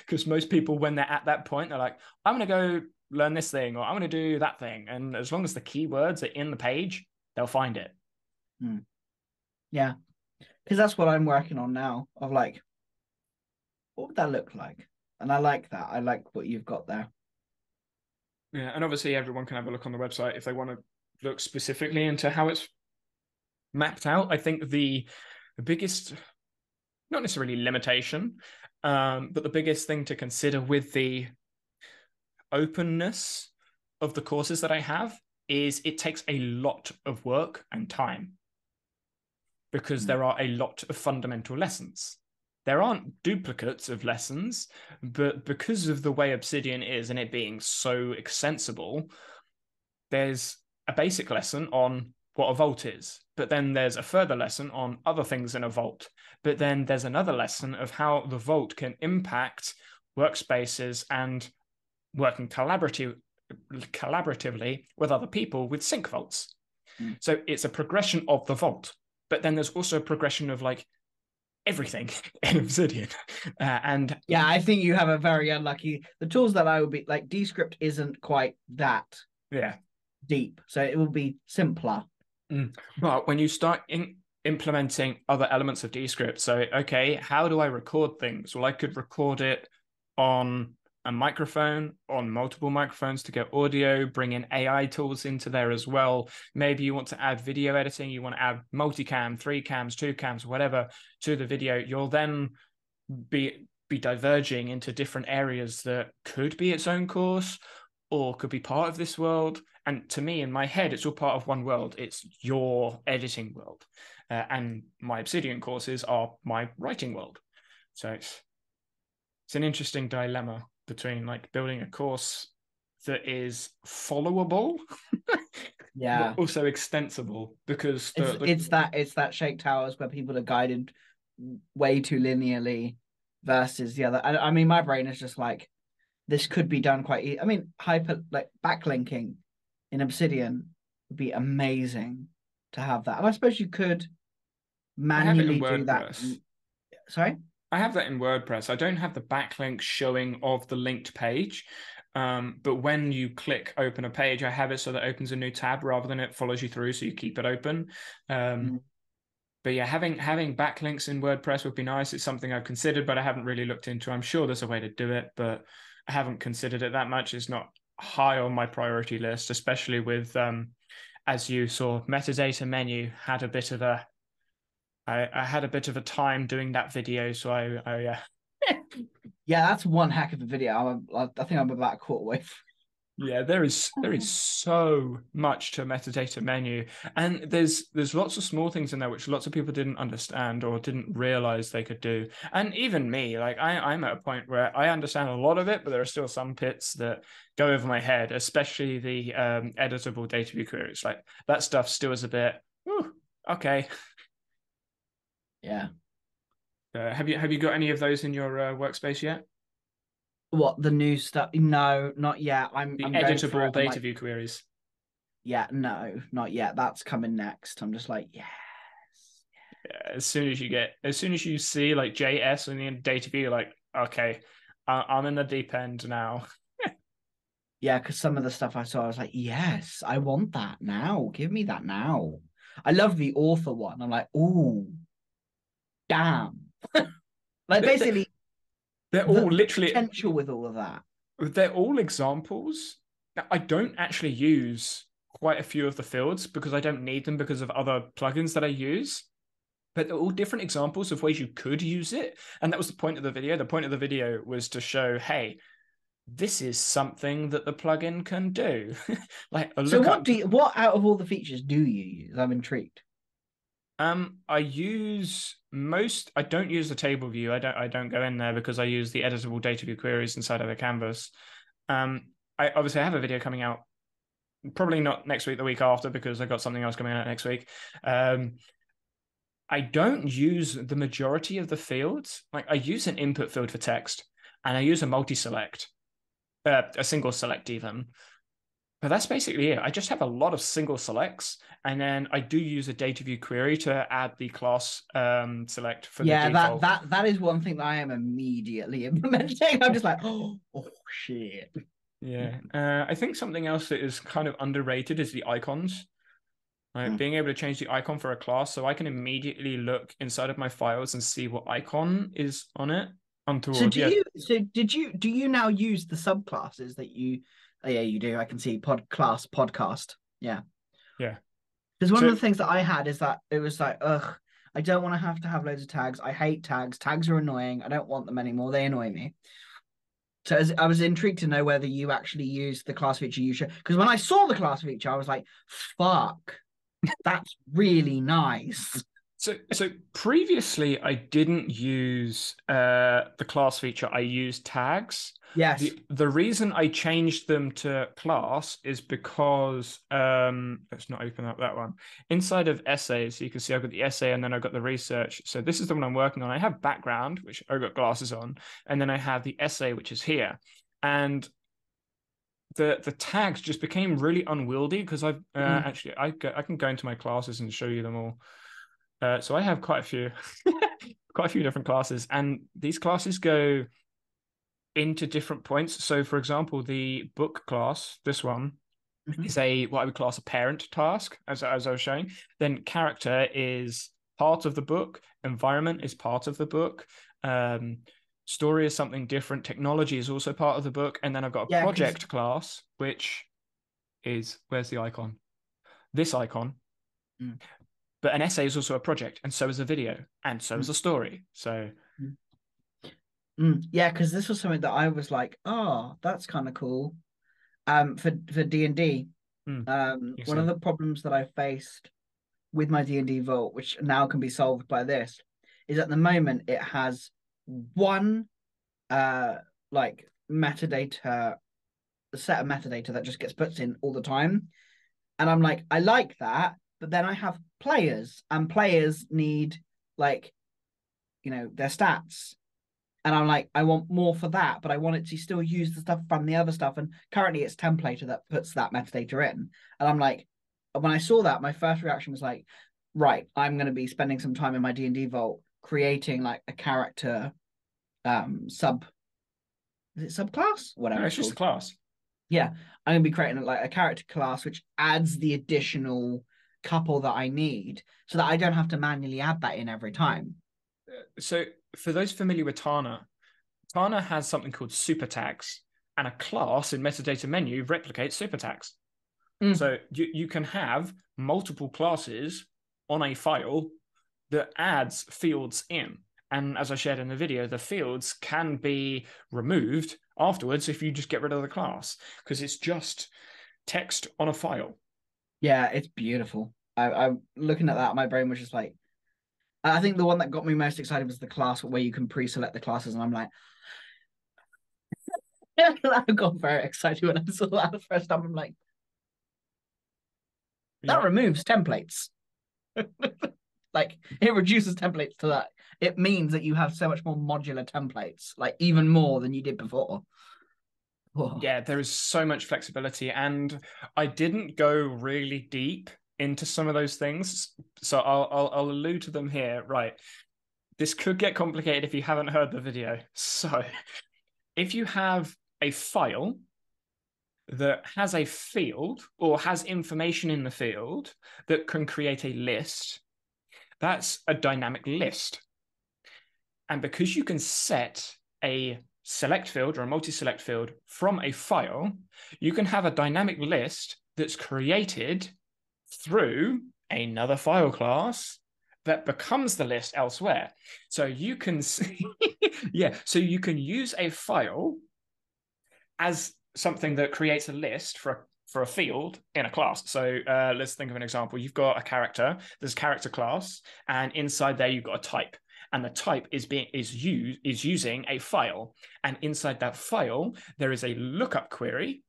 Because most people, when they're at that point, they're like, I'm going to go learn this thing, or I'm going to do that thing. And as long as the keywords are in the page, they'll find it. Yeah. Because that's what I'm working on now, of like, what would that look like? And I like that. I like what you've got there. Yeah, and obviously everyone can have a look on the website if they want to look specifically into how it's mapped out. I think the biggest, not necessarily limitation, but the biggest thing to consider with the openness of the courses that I have is it takes a lot of work and time, because there are a lot of fundamental lessons. There aren't duplicates of lessons, but because of the way Obsidian is and it being so extensible, there's a basic lesson on what a vault is, but then there's a further lesson on other things in a vault, but then there's another lesson of how the vault can impact workspaces and working collaboratively with other people with sync vaults. So it's a progression of the vault, but then there's also a progression of like everything in Obsidian. And yeah, I think you have a very unlucky, the tools that I would be like, Descript isn't quite that deep, so it will be simpler. But when you start implementing other elements of Descript, so okay, how do I record things? Well, I could record it on a microphone, on multiple microphones to get audio, bring in AI tools into there as well. Maybe you want to add video editing, you want to add multicam, 3 cams, 2 cams, whatever to the video. You'll then be diverging into different areas that could be its own course or could be part of this world. And to me, in my head, it's all part of one world. It's your editing world. And my Obsidian courses are my writing world. So it's an interesting dilemma between like building a course that is followable, yeah, but also extensible, because it's that Shake Towers where people are guided way too linearly versus the other. I mean, my brain is just like, this could be done quite I mean, like backlinking in Obsidian would be amazing to have that. And I suppose you could manually do that. Sorry? I have that in WordPress. I don't have the backlink showing of the linked page. But when you click open a page, I have it so that it opens a new tab rather than it follows you through, so you keep it open. But yeah, having backlinks in WordPress would be nice. It's something I've considered, but I haven't really looked into. I'm sure there's a way to do it, but I haven't considered it that much. It's not high on my priority list, especially with, as you saw, metadata menu had a bit of a, I had a bit of a time doing that video, so I yeah, that's one heck of a video. I think I'm about a quarter way through. Yeah, there is so much to metadata menu, and there's lots of small things in there which lots of people didn't understand or didn't realize they could do. And even me, like I'm at a point where I understand a lot of it, but there are still some bits that go over my head, especially the editable data view queries. Like that stuff still is a bit, Okay. Yeah. Have you got any of those in your workspace yet? What, the new stuff? No, not yet. The I'm going through it. editable I'm data like, view queries. yeah, no, not yet. That's coming next. I'm just like, yes. As soon as you see like JS in the data view, you're like, okay, I'm in the deep end now. Yeah, because some of the stuff I saw, I was like, yes, I want that now. Give me that now. I love the author one. I'm like, oh, damn. Like basically They're all the literally potential with all of that. they're all examples. Now, I don't actually use quite a few of the fields because I don't need them because of other plugins that I use. But they're all different examples of ways you could use it. And that was the point of the video. The point of the video was to show, hey, this is something that the plugin can do. Like a So lookup. what out of all the features do you use? I'm intrigued. I don't use the table view. I don't go in there because I use the editable data view queries inside of the canvas. I obviously have a video coming out, probably not next week, the week after, because I got something else coming out next week. I don't use the majority of the fields. Like I use an input field for text, and I use a multi-select, a single select even. But that's basically it. I just have a lot of single selects, and then I do use a data view query to add the class select for the Yeah, default. that is one thing that I am immediately implementing. I'm just like, oh shit. Yeah. I think something else that is kind of underrated is the icons. Like Mm. being able to change the icon for a class, so I can immediately look inside of my files and see what icon is on it. So Untoward, do yeah. you do you now use the subclasses that you oh yeah, you do. I can see podcast. Yeah. Yeah. Because one of So the things that I had is that it was like, ugh, I don't want to have loads of tags. I hate tags. Tags are annoying. I don't want them anymore. They annoy me. So I was intrigued to know whether you actually used the class feature you should. Because when I saw the class feature, I was like, fuck, that's really nice. So previously I didn't use the class feature. I used tags. Yes. The reason I changed them to class is because let's not open up that one. Inside of essays, you can see I've got the essay and then I've got the research. So this is the one I'm working on. I have background, which I've got glasses on, and then I have the essay, which is here. And the tags just became really unwieldy because I've actually I can go into my classes and show you them all. So I have quite a few, quite a few different classes, and these classes go into different points. So, for example, the book class, this one, is a what I would class a parent task, as I was showing. Then character is part of the book, environment is part of the book, story is something different, technology is also part of the book, and then I've got a Yeah, because project class, which is where's the icon? This icon. But an essay is also a project, and so is a video, and so is a story. So yeah, because this was something that I was like, oh, that's kind of cool. For D&D, you one of see. the problems that I faced with my D&D Vault, which now can be solved by this, is at the moment it has one uh like metadata, a set of metadata that just gets put in all the time. And I'm like, I like that, but then I have players, and players need like, their stats. And I'm like, I want more for that, but I want it to still use the stuff from the other stuff. And currently it's Templater that puts that metadata in. And I'm like, when I saw that, my first reaction was like, right, I'm going to be spending some time in my D&D Vault creating like a character sub, is it subclass? No, Whatever it's it's just a called. class. Yeah, I'm gonna be creating like a character class which adds the additional couple that I need so that I don't have to manually add that in every time. So for those familiar with Tana, Tana has something called super tags, and a class in metadata menu replicates super tags. So you can have multiple classes on a file that adds fields in. And as I shared in the video, the fields can be removed afterwards if you just get rid of the class, because it's just text on a file. Yeah, it's beautiful. I'm looking at that, my brain was just like, I think the one that got me most excited was the class where you can pre-select the classes, and I'm like, I got very excited when I saw that the first time. I'm like, that Yeah. removes templates. Like it reduces templates to that. It means that you have so much more modular templates, like even more than you did before. Whoa. Yeah, there is so much flexibility, and I didn't go really deep into some of those things, so I'll allude to them here. Right, this could get complicated if you haven't heard the video. So, if you have a file that has a field or has information in the field that can create a list, that's a dynamic list. And because you can set a select field or a multi-select field from a file, you can have a dynamic list that's created through another file class that becomes the list elsewhere. So you can yeah, so you can use a file as something that creates a list for a field in a class. So let's think of an example. You've got a character, there's a character class, and inside there you've got a type. And the type is using a file. And inside that file, there is a lookup query.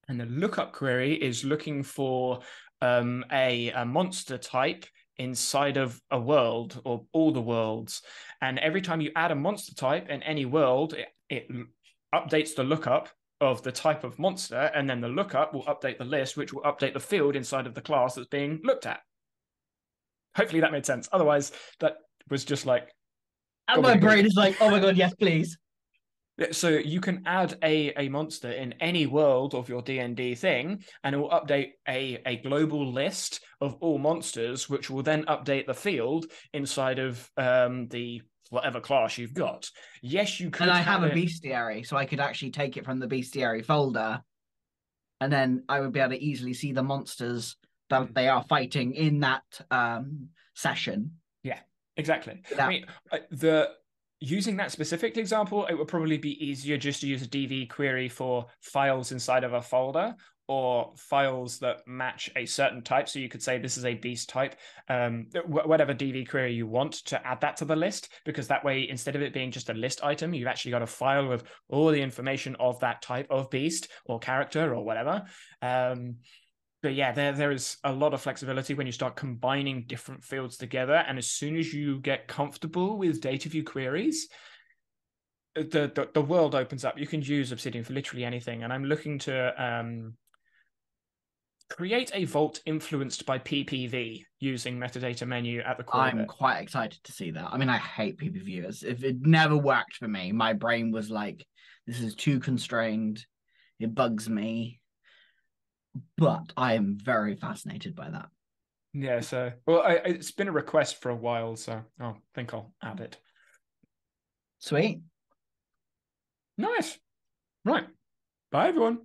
And the lookup query is looking for a monster type inside of a world or all the worlds. And every time you add a monster type in any world, it updates the lookup of the type of monster, and then the lookup will update the list, which will update the field inside of the class that's being looked at. Hopefully that made sense. Otherwise, that was just like... And my brain is like, oh my God, yes, please. So you can add a monster in any world of your D&D thing, and it will update a global list of all monsters, which will then update the field inside of the whatever class you've got. Yes, you could. And I have a bestiary, so I could actually take it from the bestiary folder, and then I would be able to easily see the monsters that they are fighting in that session. Yeah, exactly. I mean, using that specific example, it would probably be easier just to use a DV query for files inside of a folder or files that match a certain type. So you could say this is a beast type, whatever DV query you want to add that to the list, because that way, instead of it being just a list item, you've actually got a file with all the information of that type of beast or character or whatever. But yeah, there is a lot of flexibility when you start combining different fields together. And as soon as you get comfortable with data view queries, the world opens up. You can use Obsidian for literally anything. And I'm looking to create a vault influenced by PPV using metadata menu at the core. I'm quite excited to see that. I mean, I hate PPV. If it never worked for me, my brain was like, this is too constrained. It bugs me. But I am very fascinated by that. Yeah, so, well, it's been a request for a while, so I think I'll add it. Sweet. Nice. Right. Bye, everyone.